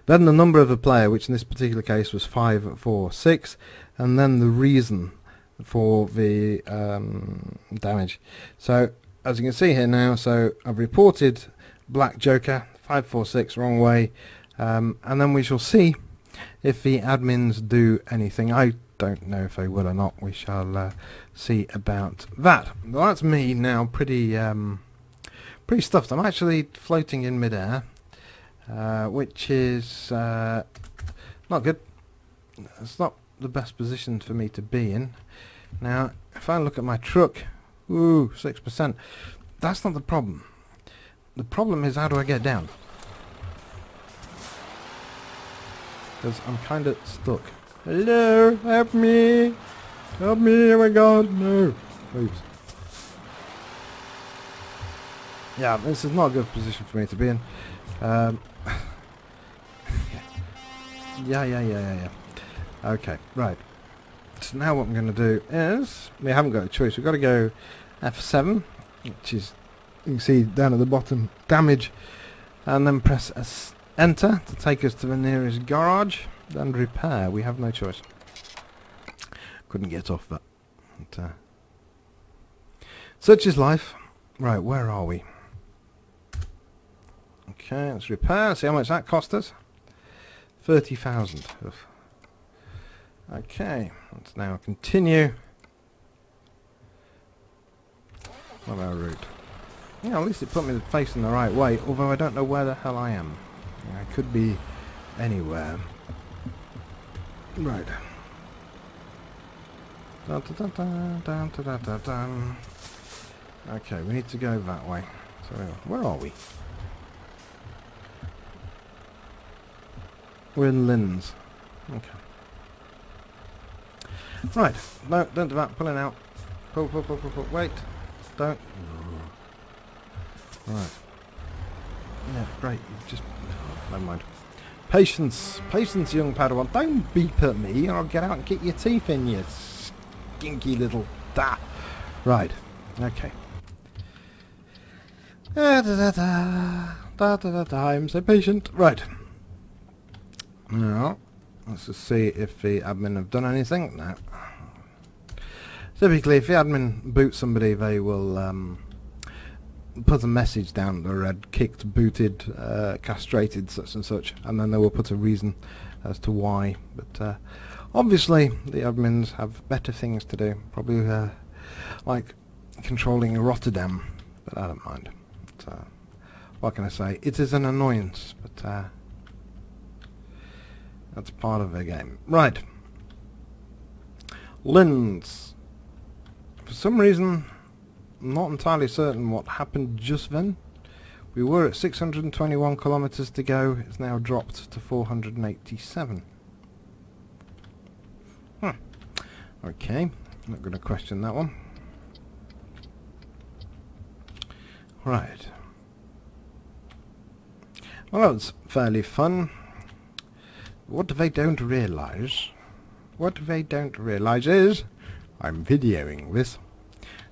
then the number of the player, which in this particular case was 546, and then the reason for the damage. So as you can see here now, so I've reported black joker 546 wrong way, and then we shall see if the admins do anything. I don't know if they will or not. We shall see about that. Well, that's me now, pretty stuffed. I'm actually floating in midair, which is not good. It's not the best position for me to be in. Now, if I look at my truck, ooh, 6%. That's not the problem. The problem is, how do I get down? Because I'm kind of stuck. Hello, help me! Help me, oh my god, no! Please. Yeah, this is not a good position for me to be in. Yeah. Okay, right. So now what I'm going to do is, we haven't got a choice. We've got to go F7, which is, you can see down at the bottom, damage, and then press enter to take us to the nearest garage, then repair. We have no choice. Couldn't get off that. But, such is life. Right, where are we? Okay, let's repair. See how much that cost us. 30,000. Okay, let's now continue on our route. Yeah, at least it put me facing the right way, although I don't know where the hell I am. I could be anywhere. Right. Okay, we need to go that way. So, where are we? We're in Linz. Okay. Right. No, don't do that. Pulling out. Pull. Wait. Don't. Right. Yeah, great. You've just... never mind. Patience. Patience, young Padawan. Don't beep at me or I'll get out and kick your teeth in, you stinky little... da. Right. Okay. I'm so patient. Right. Now, let's just see if the admin have done anything. No. Typically, if the admin boots somebody, they will put a message down the red, kicked, booted, castrated, such and such, and then they will put a reason as to why. But obviously, the admins have better things to do. Probably like controlling Rotterdam, but I don't mind. But, what can I say? It is an annoyance, but that's part of the game. Right. Linz. For some reason, I'm not entirely certain what happened just then. We were at 621 kilometers to go. It's now dropped to 487. Okay. I'm not going to question that one. Right. Well, that was fairly fun. What they don't realise is I'm videoing this,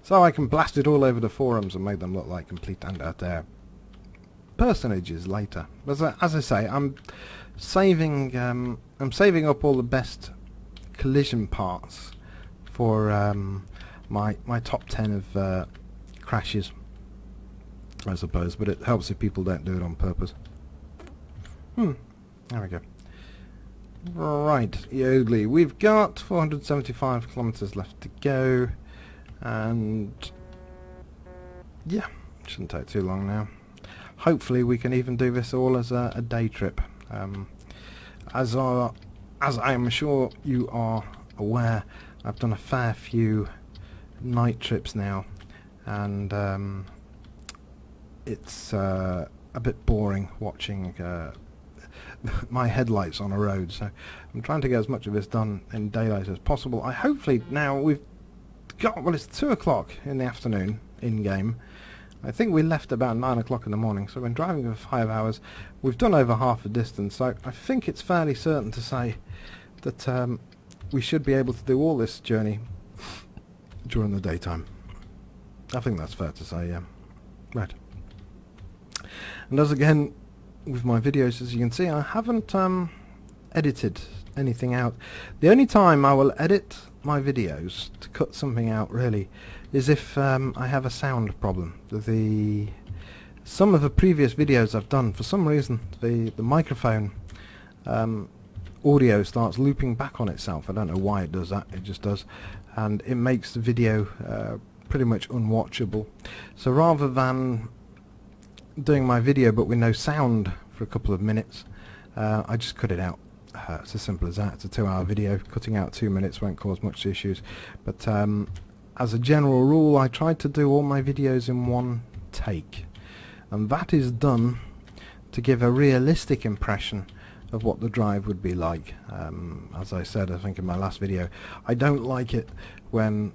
so I can blast it all over the forums and make them look like complete and utter personages later. But as I say, I'm saving up all the best collision parts for my top 10 of crashes, I suppose. But it helps if people don't do it on purpose. There we go. Right, Yodely, we've got 475 kilometers left to go, and yeah, shouldn't take too long now. Hopefully we can even do this all as a day trip. As I'm sure you are aware, I've done a fair few night trips now, and it's a bit boring watching my headlights on a road, so I'm trying to get as much of this done in daylight as possible. I hopefully now we've got, well, it's 2 o'clock in the afternoon in game. I think we left about 9 o'clock in the morning, so we've been driving for 5 hours. We've done over half the distance, so I think it's fairly certain to say that we should be able to do all this journey during the daytime. I think that's fair to say, yeah. Right. And as again, with my videos, as you can see, I haven't edited anything out. The only time I will edit my videos to cut something out really is if I have a sound problem. Some of the previous videos I've done, for some reason the microphone audio starts looping back on itself. I don't know why it does that, it just does, and it makes the video pretty much unwatchable. So rather than doing my video but with no sound for a couple of minutes, I just cut it out. It's as simple as that. It's a 2-hour video. Cutting out 2 minutes won't cause much issues, but as a general rule I try to do all my videos in one take, and that is done to give a realistic impression of what the drive would be like. As I said, I think in my last video, I don't like it when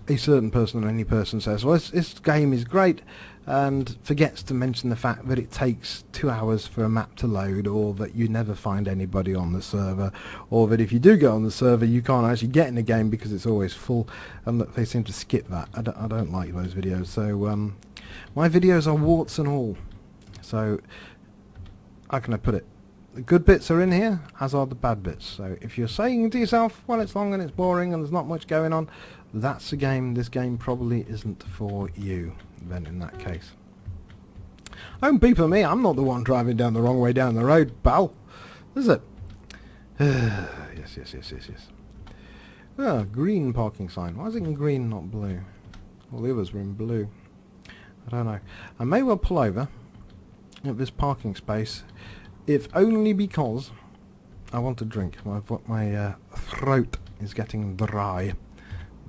a certain person or any person says, well, this game is great, and forgets to mention the fact that it takes 2 hours for a map to load, or that you never find anybody on the server, or that if you do get on the server you can't actually get in the game because it's always full, and that they seem to skip that. I don't like those videos. So my videos are warts and all. So how can I put it? The good bits are in here, as are the bad bits. So if you're saying to yourself, well, it's long and it's boring and there's not much going on, that's a game. This game probably isn't for you then in that case. Don't beep at me, I'm not the one driving down the wrong way down the road, pal. Is it? Yes. Ah, green parking sign. Why is it in green, not blue? All the others were in blue. I don't know. I may well pull over at this parking space, if only because I want to drink. My throat is getting dry.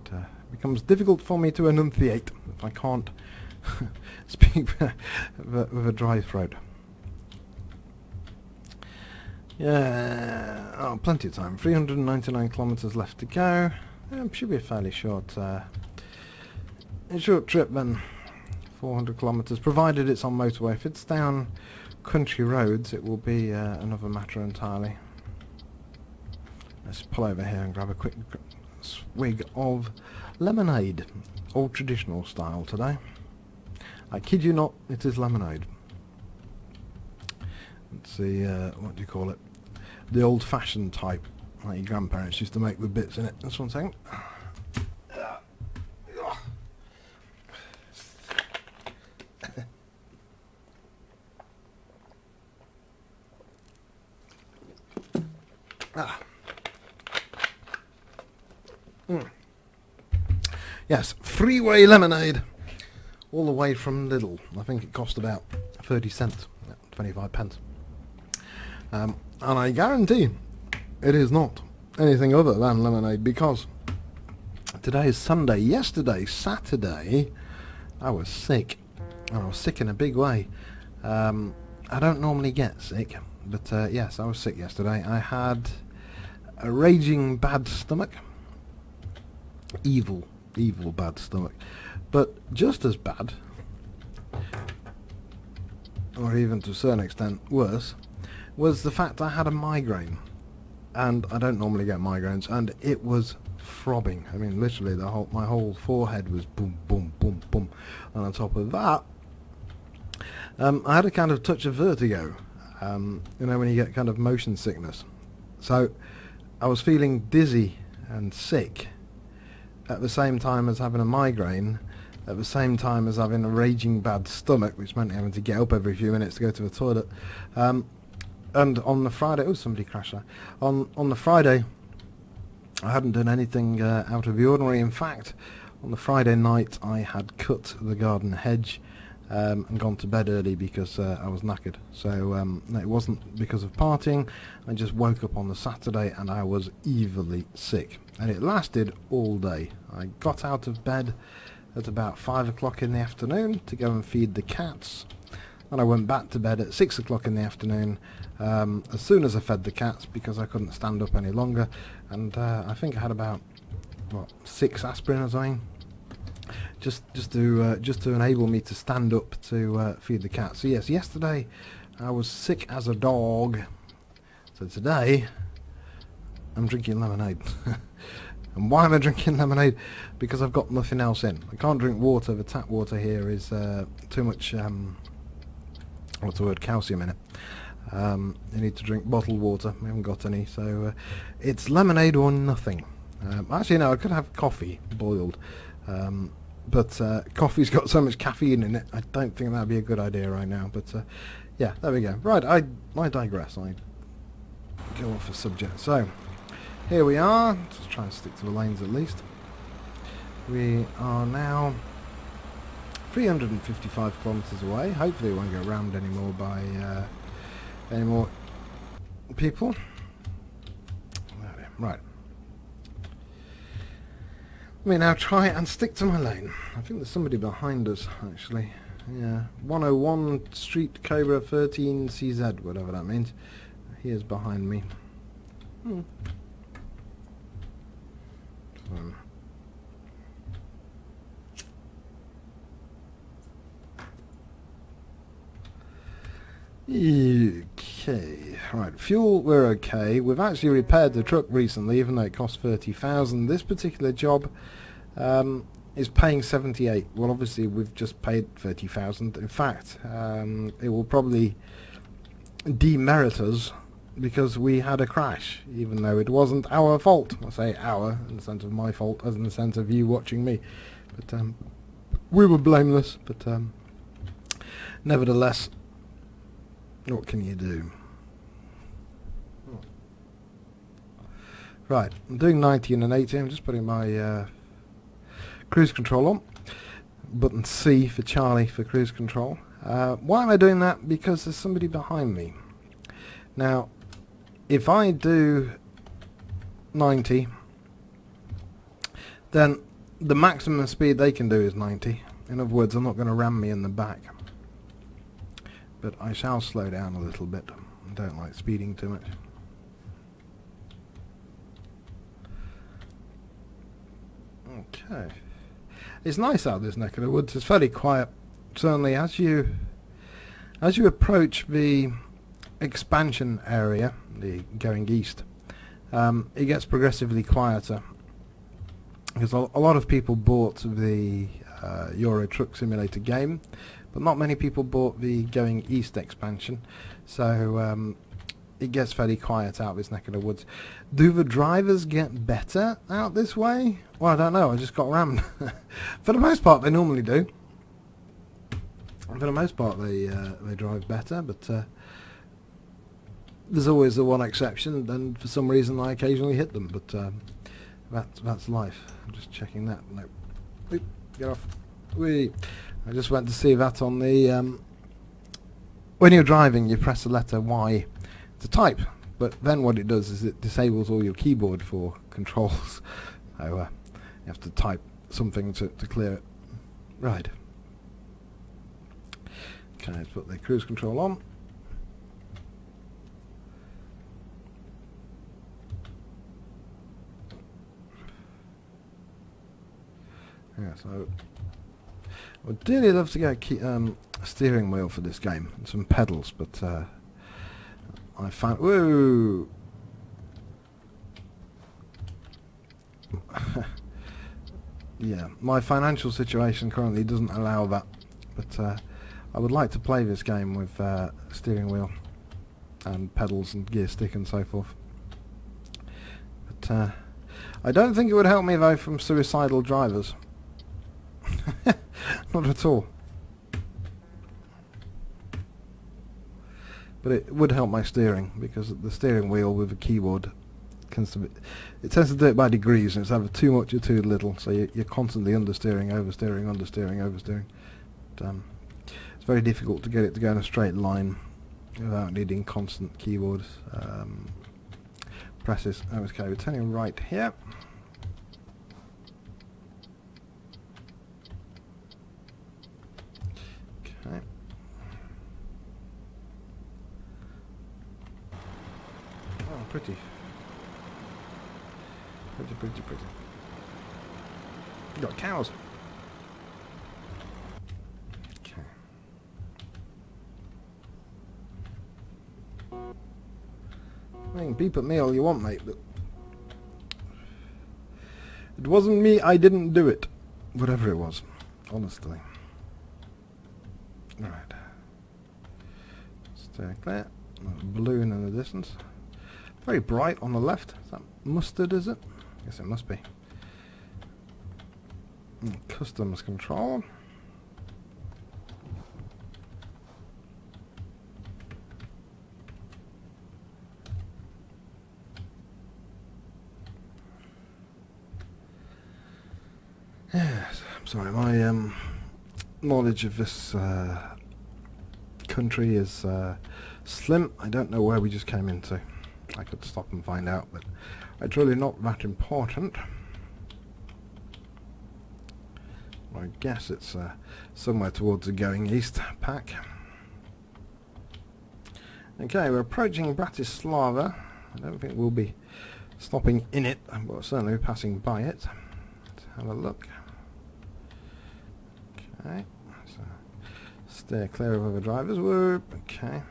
It becomes difficult for me to enunciate if I can't speak with a dry throat. Yeah, oh, plenty of time. 399 kilometers left to go. Should be a fairly short trip then. 400 kilometers, provided it's on motorway. If it's down country roads, it will be another matter entirely. Let's pull over here and grab a quick swig of lemonade, old traditional style today. I kid you not, it is lemonade. It's the what do you call it? The old-fashioned type, like your grandparents used to make with bits in it. That's one thing. Yes, freeway lemonade, all the way from Lidl. I think it cost about 30 cents, 25 pence. And I guarantee it is not anything other than lemonade, because today is Sunday. Yesterday, Saturday, I was sick, and I was sick in a big way. I don't normally get sick, but yes, I was sick yesterday. I had a raging bad stomach. Evil bad stomach. But just as bad, or even to a certain extent worse, was the fact I had a migraine. And I don't normally get migraines, and it was throbbing. I mean, literally my whole forehead was boom, boom, boom, boom. And on top of that, I had a kind of touch of vertigo. You know, when you get kind of motion sickness. So I was feeling dizzy and sick at the same time as having a migraine, at the same time as having a raging bad stomach, which meant having to get up every few minutes to go to the toilet. And on the Friday, oh, somebody crashed there. On the Friday, I hadn't done anything out of the ordinary. In fact, on the Friday night, I had cut the garden hedge and gone to bed early because I was knackered. So it wasn't because of partying. I just woke up on the Saturday and I was evilly sick. And it lasted all day. I got out of bed at about 5 o'clock in the afternoon to go and feed the cats. and I went back to bed at 6 o'clock in the afternoon as soon as I fed the cats, because I couldn't stand up any longer, and I think I had about 6 aspirin or something, just to enable me to stand up to feed the cats. So yes, yesterday I was sick as a dog, so today I'm drinking lemonade. And why am I drinking lemonade? Because I've got nothing else in. I can't drink water. The tap water here is too much, what's the word, calcium in it. You need to drink bottled water. We haven't got any, so it's lemonade or nothing. Actually, no, I could have coffee boiled, but coffee's got so much caffeine in it, I don't think that would be a good idea right now. But yeah, there we go. Right, I digress. I go off the subject. So here we are. Just try and stick to the lanes at least. We are now 355 kilometres away. Hopefully, it won't go rammed anymore by any more people. Right. Let me now try and stick to my lane. I think there's somebody behind us, actually. Yeah, 101 Street Cobra 13 CZ, whatever that means. He is behind me. Okay, right, fuel, we're okay. We've actually repaired the truck recently, even though it cost 30,000. This particular job is paying 78. Well, obviously we've just paid 30,000. In fact, it will probably demerit us because we had a crash, even though it wasn't our fault. I say our in the sense of my fault, as in the sense of you watching me. But we were blameless. But nevertheless, what can you do? Right, I'm doing 90 and an 80. I'm just putting my cruise control on. Button C for Charlie for cruise control. Why am I doing that? Because there's somebody behind me. Now, if I do 90, then the maximum speed they can do is 90. In other words, they're not going to ram me in the back. But I shall slow down a little bit. I don't like speeding too much. Okay. It's nice out this neck of the woods. It's fairly quiet. Certainly as you approach the expansion area, the going east, it gets progressively quieter. Because a lot of people bought the Euro Truck Simulator game, but not many people bought the Going East expansion, so it gets fairly quiet out this neck of the woods. Do the drivers get better out this way? Well, I don't know, I just got rammed. For the most part they normally do. For the most part they drive better, but there's always the one exception, and for some reason I occasionally hit them, but that's life. I'm just checking that. No. Oop, get off. Whee. I just went to see that on the when you're driving you press the letter Y to type, but then what it does is it disables all your keyboard for controls, so you have to type something to clear it. Right. Okay, let's put the cruise control on. Yeah, so I would dearly love to get a steering wheel for this game and some pedals, but I found... Whoa! Yeah, my financial situation currently doesn't allow that, but I would like to play this game with steering wheel and pedals and gear stick and so forth. But I don't think it would help me though from suicidal drivers. Not at all. But it would help my steering, because the steering wheel with a keyboard tends to do it by degrees, and it's either too much or too little, so you're constantly understeering, oversteering, understeering, oversteering. But, it's very difficult to get it to go in a straight line without needing constant keyboard presses. Okay, we're turning right here. Okay. pretty. Pretty, pretty, pretty. You got cows. Okay. You can beep at me all you want, mate, but it wasn't me, I didn't do it. Whatever it was, honestly. Alright. Stay clear. There's a balloon in the distance. Very bright on the left. Is that mustard, is it? I guess it must be. Customs control. Yes, I'm sorry, my knowledge of this country is slim. I don't know where we just came into. I could stop and find out, but it's really not that important. I guess it's somewhere towards the going east pack. Okay, we're approaching Bratislava. I don't think we'll be stopping in it, but we'll certainly be passing by it. Let's have a look. Okay, so steer clear of other drivers. Whoop. Okay.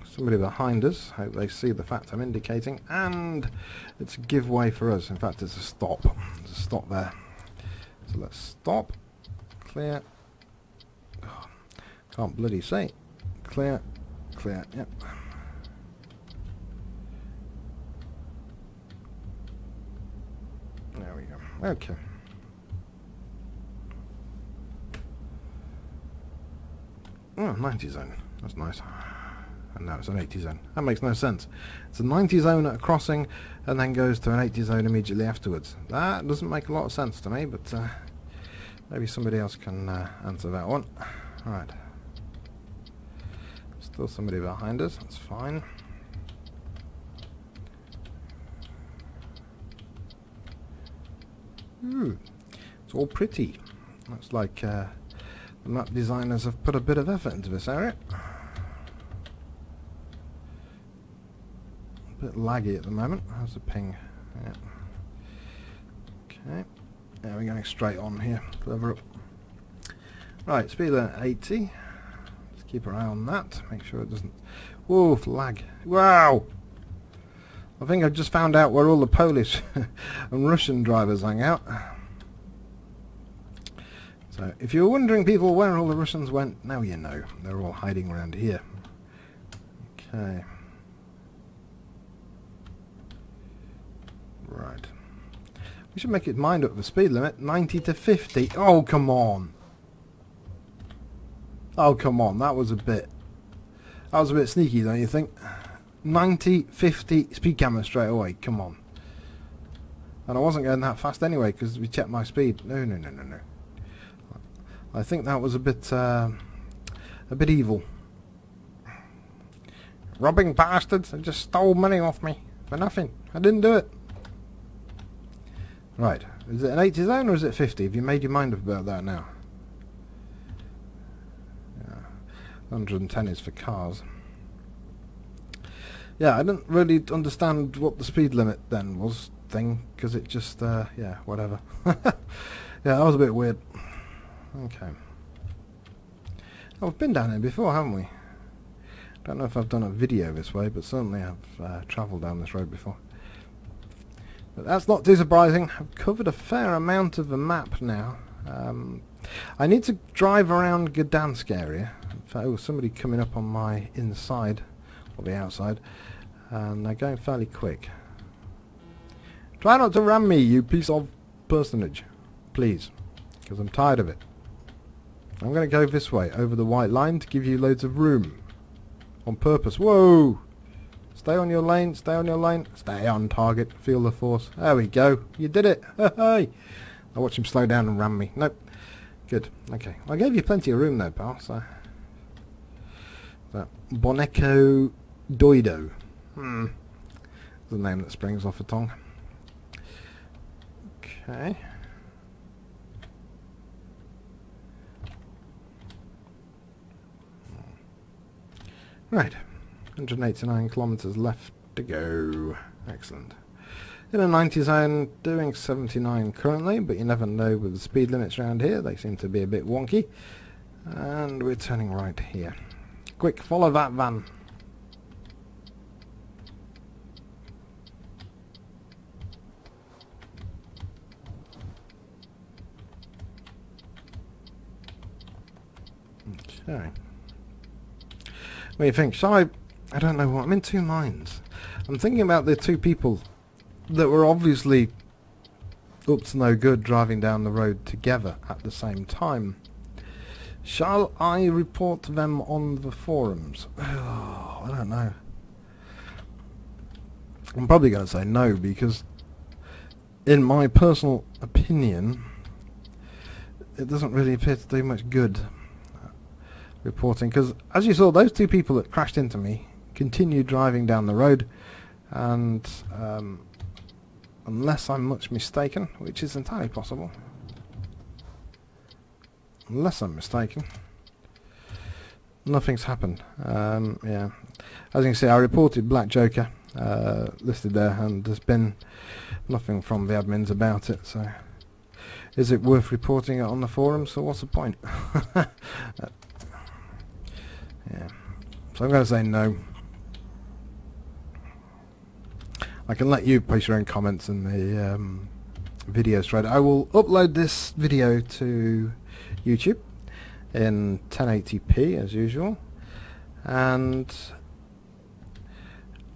Somebody behind us. Hope they see the fact I'm indicating, and it's a give way for us. In fact, it's a stop. There's a stop there. So let's stop. Clear. Oh, can't bloody say. Clear. Clear. Yep. There we go. Okay. Oh, 90 zone. That's nice. And now it's an 80 zone. That makes no sense. It's a 90 zone at a crossing and then goes to an 80 zone immediately afterwards. That doesn't make a lot of sense to me, but maybe somebody else can answer that one. Alright. Still somebody behind us. That's fine. Ooh, it's all pretty. Looks like the map designers have put a bit of effort into this area. A bit laggy at the moment. How's the ping? Yeah. Okay. Yeah, we're going straight on here. Further up. Right, speed limit 80. Let's keep our eye on that. Make sure it doesn't... Whoa, lag. Wow! I think I've just found out where all the Polish and Russian drivers hang out. So, if you're wondering, people, where all the Russians went, now you know. They're all hiding around here. Okay. Right. We should make it mind up the speed limit. 90 to 50. Oh, come on. Oh, come on. That was a bit sneaky, don't you think? 90, 50, speed camera straight away. Come on. And I wasn't going that fast anyway because we checked my speed. No, no, no, no, no. I think that was a bit evil. Robbing bastards. They just stole money off me for nothing. I didn't do it. Right. Is it an 80 zone or is it 50? Have you made your mind up about that now? Yeah. 110 is for cars. Yeah, I didn't really understand what the speed limit then was because it just, yeah, whatever. Yeah, that was a bit weird. Okay. Oh, we've been down here before, haven't we? Don't know if I've done a video this way, but certainly I've travelled down this road before. But that's not too surprising. I've covered a fair amount of the map now. I need to drive around Gdansk area. In fact, oh, somebody coming up on my inside, or the outside, and they're going fairly quick. Try not to ram me, you piece of personage, please, because I'm tired of it. I'm going to go this way, over the white line, to give you loads of room. On purpose. Whoa! Stay on your lane, stay on your lane, stay on target, feel the force. There we go, you did it. Hey! I'll watch him slow down and ram me. Nope. Good, okay. I gave you plenty of room though, pal, so... That Boneco Doido. That's the name that springs off the tongue. Okay. Right, 189 kilometres left to go. Excellent. In a 90 zone, doing 79 currently, but you never know with the speed limits around here. They seem to be a bit wonky. And we're turning right here. Quick, follow that van. Okay. What do you think? Shall I don't know what. I'm in two minds. I'm thinking about the two people that were obviously up to no good driving down the road together at the same time. Shall I report them on the forums? Oh, I don't know. I'm probably going to say no, because in my personal opinion, it doesn't really appear to do much good reporting, because as you saw, those two people that crashed into me continued driving down the road, and unless I'm much mistaken, which is entirely possible, unless I'm mistaken, nothing's happened. Yeah, as you can see, I reported Black Joker listed there, and there's been nothing from the admins about it, so is it worth reporting it on the forums, or what's the point? Yeah, so I'm going to say no. I can let you post your own comments in the video thread. I will upload this video to YouTube in 1080p as usual, and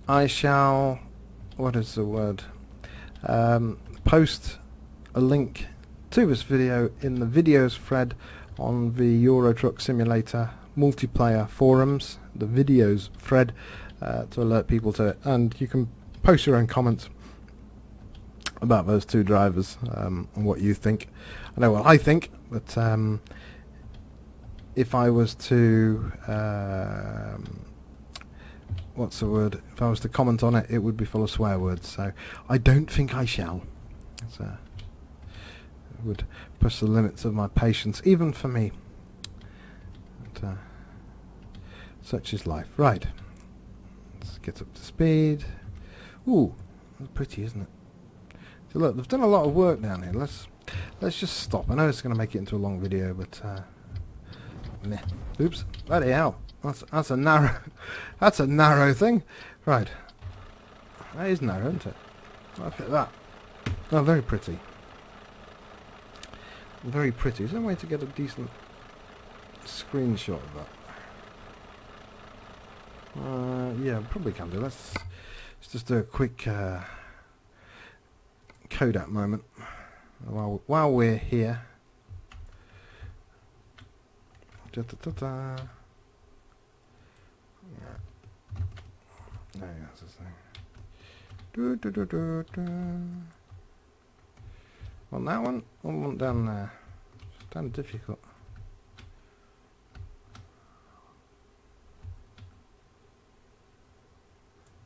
I shall, what is the word, post a link to this video in the videos thread on the Euro Truck Simulator multiplayer forums, the videos thread, to alert people to it, and you can post your own comments about those two drivers, and what you think. I know what I think, but if I was to what's the word, if I was to comment on it, it would be full of swear words, so I don't think I shall. So it would push the limits of my patience, even for me. But, such is life. Right, let's get up to speed. Ooh, that's pretty, isn't it? So look, they've done a lot of work down here. Let's just stop. I know it's going to make it into a long video, but meh. Oops, bloody hell, that's a narrow that's a narrow thing. Right, that is narrow, isn't it? Look at that. Oh, very pretty. Very pretty. Is there a way to get a decent screenshot of that? Yeah, probably can do. Let's just do a quick Kodak moment while we're here. Da, da, da, da. Yeah. There you go, that's the thing. Do, do, do, do, do. On that one, or one down there? It's damn difficult.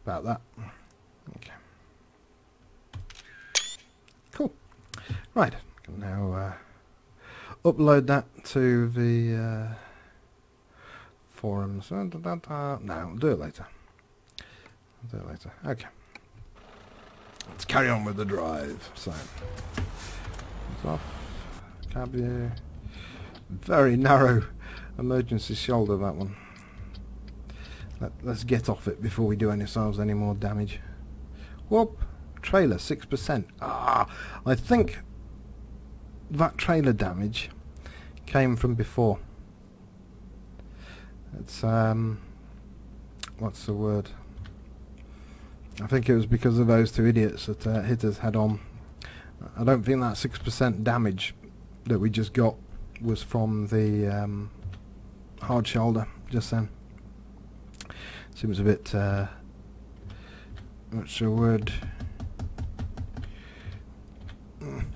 About that. Okay. Cool. Right. I can now upload that to the forums. No, I'll do it later. Okay. Let's carry on with the drive. So, it's off. Cab view. Very narrow emergency shoulder, that one. Let's get off it before we do ourselves any more damage. Whoop! Trailer 6%. Ah, I think that trailer damage came from before. It's what's the word? I think it was because of those two idiots that hit us head on. I don't think that 6% damage that we just got was from the hard shoulder just then. Seems a bit what's the word?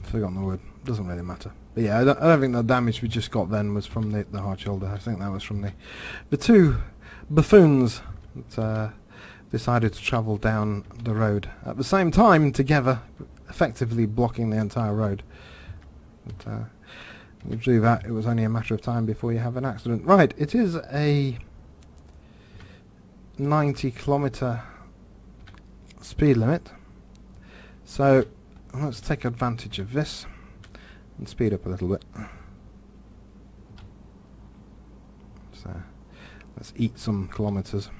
Forgotten the word. Doesn't really matter. But yeah, I don't think the damage we just got then was from the hard shoulder. I think that was from the two buffoons that decided to travel down the road at the same time together, effectively blocking the entire road. But you do that, it was only a matter of time before you have an accident. Right, it is a 90-kilometre speed limit. So let's take advantage of this and speed up a little bit. So let's eat some kilometres.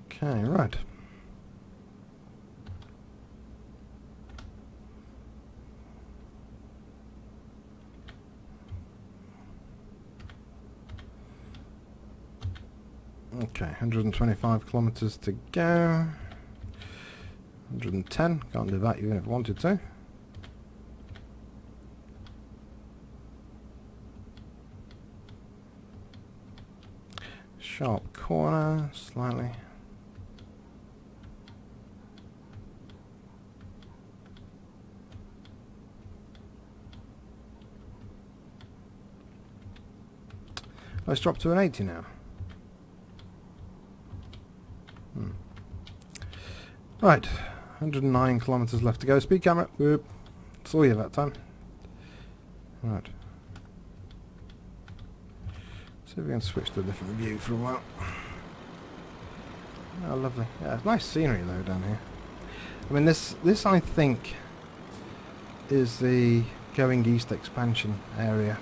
Okay, right. Okay, 125 kilometres to go. 110, can't do that even if I wanted to. Sharp corner, slightly. Let's drop to an 80 now. Right, 109 kilometres left to go. Speed camera. Whoop. Saw you that time. Right. See if we can switch to a different view for a while. Oh, lovely. Yeah, it's nice scenery though down here. I mean, this I think is the Going East expansion area.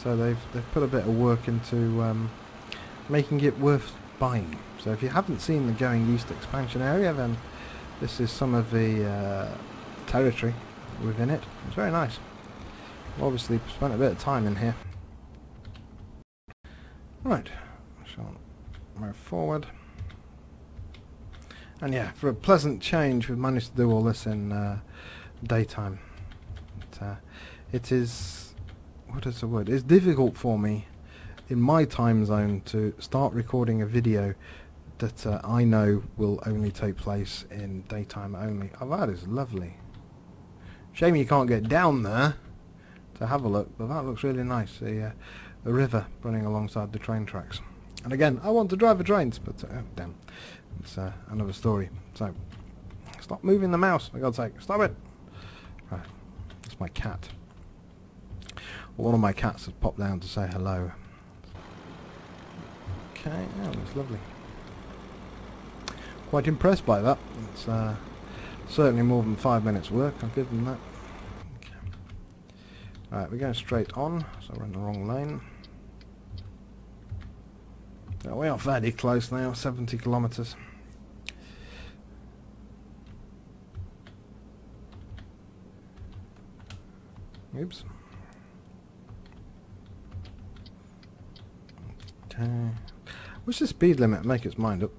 So they've put a bit of work into making it worth buying. So if you haven't seen the Going East expansion area, then this is some of the territory within it. It's very nice. Obviously spent a bit of time in here. Right, shall move forward. And yeah, for a pleasant change, we've managed to do all this in daytime. It is, what is the word? It's difficult for me in my time zone to start recording a video that I know will only take place in daytime only. Oh, that is lovely. Shame you can't get down there to have a look, but that looks really nice. The river running alongside the train tracks. And again, I want to drive the trains, but damn, it's another story. So, stop moving the mouse, for God's sake, stop it! Right, that's my cat. Well, one of my cats has popped down to say hello. Okay, oh, that's lovely. Quite impressed by that. It's certainly more than 5 minutes work, I'll give them that. Okay. Alright, we're going straight on, so we're in the wrong lane. Now, we are fairly close now, 70 kilometres. Oops. Okay. What's the speed limit? Make its mind up.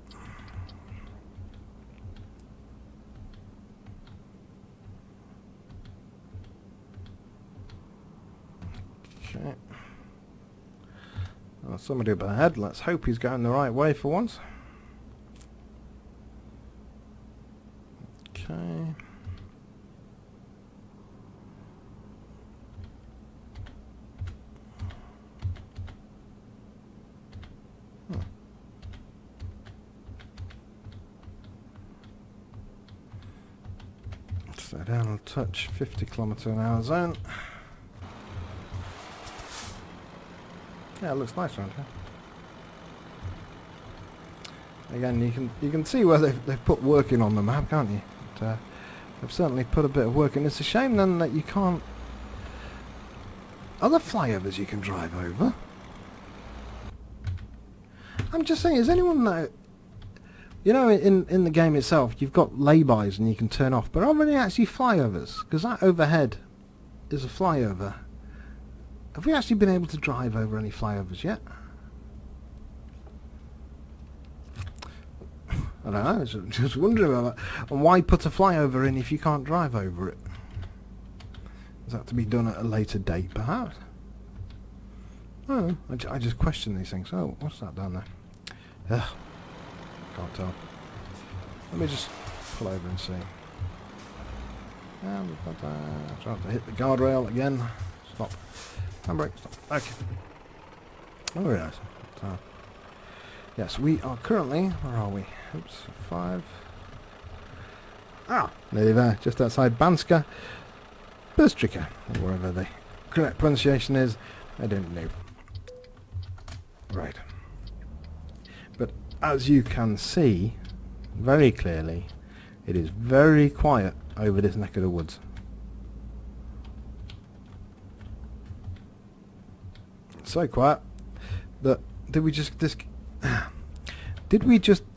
Okay. Well, somebody up ahead. Let's hope he's going the right way for once. Okay. Slow down a touch, 50 km/h zone. Yeah, it looks nice around here. Again, you can see where they've put work in on the map, can't you? But, they've certainly put a bit of work in. It's a shame then that you can't. Are there flyovers you can drive over? I'm just saying, is anyone that, you know, in the game itself, you've got lay-bys and you can turn off, but are there actually flyovers? Because that overhead is a flyover. Have we actually been able to drive over any flyovers yet? I don't know, just wondering about that. And why put a flyover in if you can't drive over it? Is that to be done at a later date, perhaps? Oh, I just question these things. Oh, what's that down there? Ugh, can't tell. Let me just pull over and see. And trying to hit the guardrail again. Stop. Handbrake. Stop. Okay. Oh yes. Yes, we are currently. Where are we? Oops. 5. Ah, nearly there. Just outside Banska, B.Bystrica, or wherever the correct pronunciation is. I don't know. Right. But as you can see very clearly, it is very quiet over this neck of the woods. So quiet that did we just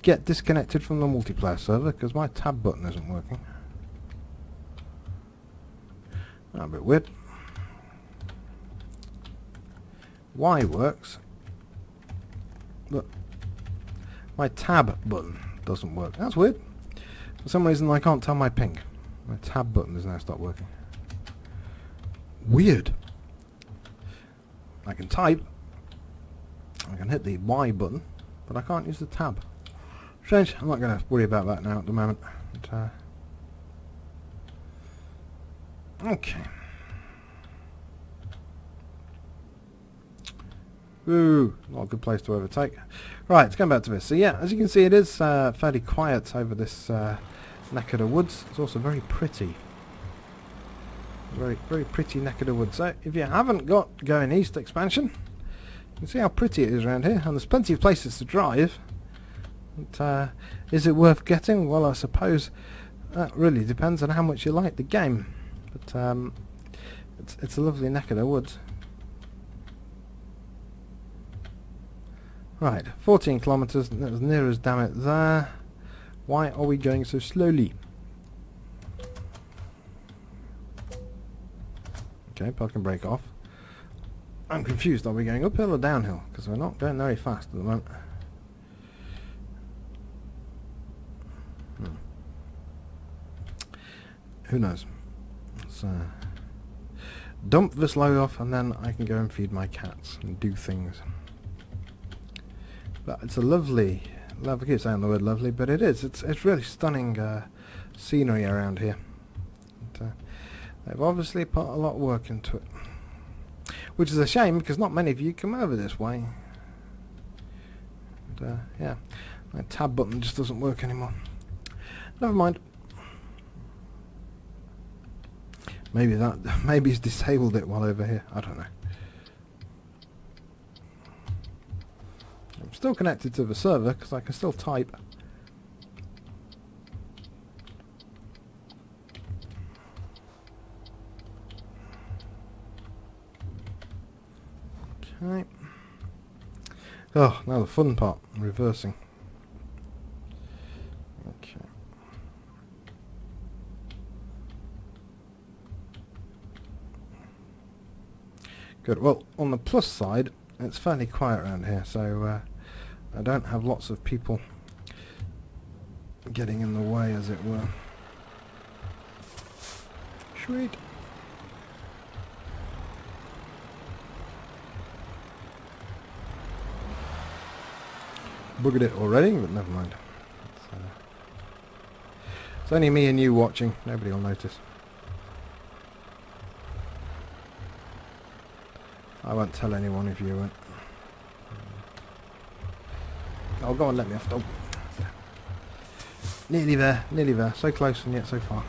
get disconnected from the multiplayer server because my tab button isn't working? A bit weird. Y works, but my tab button doesn't work. That's weird. For some reason I can't tell my ping. My tab button has now stopped working. Weird. I can type. I can hit the Y button, but I can't use the tab. Strange. I'm not going to worry about that now at the moment. But, okay. Ooh, not a good place to overtake. Right, let's go back to this. So yeah, as you can see, it is fairly quiet over this neck of the woods. It's also very pretty. Very pretty neck of the woods. So if you haven't got Going East expansion, you can see how pretty it is around here, and there's plenty of places to drive. But, is it worth getting? Well, I suppose that really depends on how much you like the game. But it's a lovely neck of the woods. Right, 14 kilometres, that was near as damn it there. Why are we going so slowly? Okay, park and brake off. I'm confused, are we going uphill or downhill? Because we're not going very fast at the moment. Who knows? Let's dump this load off and then I can go and feed my cats and do things. But it's a lovely, I keep saying the word lovely, but it is. It's really stunning scenery around here. And, they've obviously put a lot of work into it, which is a shame because not many of you come over this way. And, yeah, my tab button just doesn't work anymore. Never mind. Maybe he's disabled it while over here. I don't know. I'm still connected to the server because I can still type. Okay. Oh, now the fun part, reversing. Okay. Good. Well, on the plus side, it's fairly quiet around here, so I don't have lots of people getting in the way, as it were. Sweet. Buggered it already, but never mind. It's only me and you watching. Nobody will notice. I won't tell anyone if you won't. Oh, go on, let me off. Oh. Nearly there, nearly there. So close and yet so far.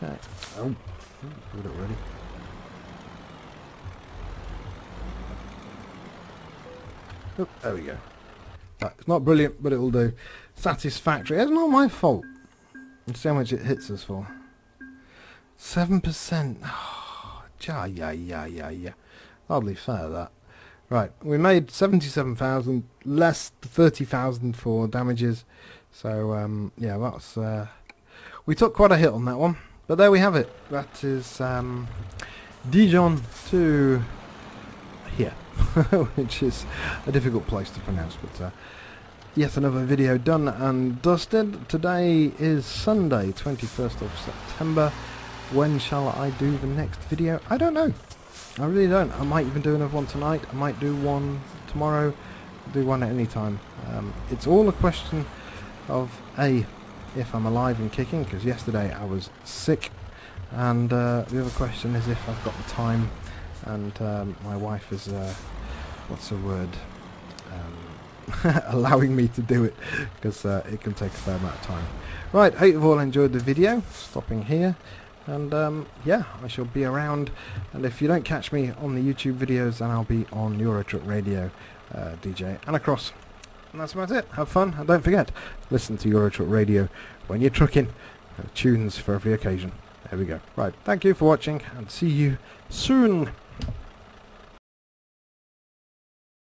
Okay. Oh, got it ready. Oh, there we go. Right, it's not brilliant, but it will do. Satisfactory. It's not my fault. Let's see how much it hits us for. 7%. Oh, yeah. Hardly fair, that. Right, we made 77,000, less 30,000 for damages. So, yeah, that's... we took quite a hit on that one. But there we have it. That is Dijon to here, which is a difficult place to pronounce. But yet another video done and dusted. Today is Sunday, 21st of September. When shall I do the next video? I don't know. I really don't. I might even do another one tonight. I might do one tomorrow. Do one at any time. It's all a question of if I'm alive and kicking, because yesterday I was sick, and the other question is if I've got the time, and my wife is what's the word, allowing me to do it, because it can take a fair amount of time. Right, hope you've all enjoyed the video. Stopping here. And yeah, I shall be around, and if you don't catch me on the YouTube videos, then I'll be on Eurotruck Radio, DJ and across. And that's about it. Have fun, and don't forget, listen to Eurotruck Radio when you're trucking. Tunes for every occasion. There we go. Right, thank you for watching, and see you soon.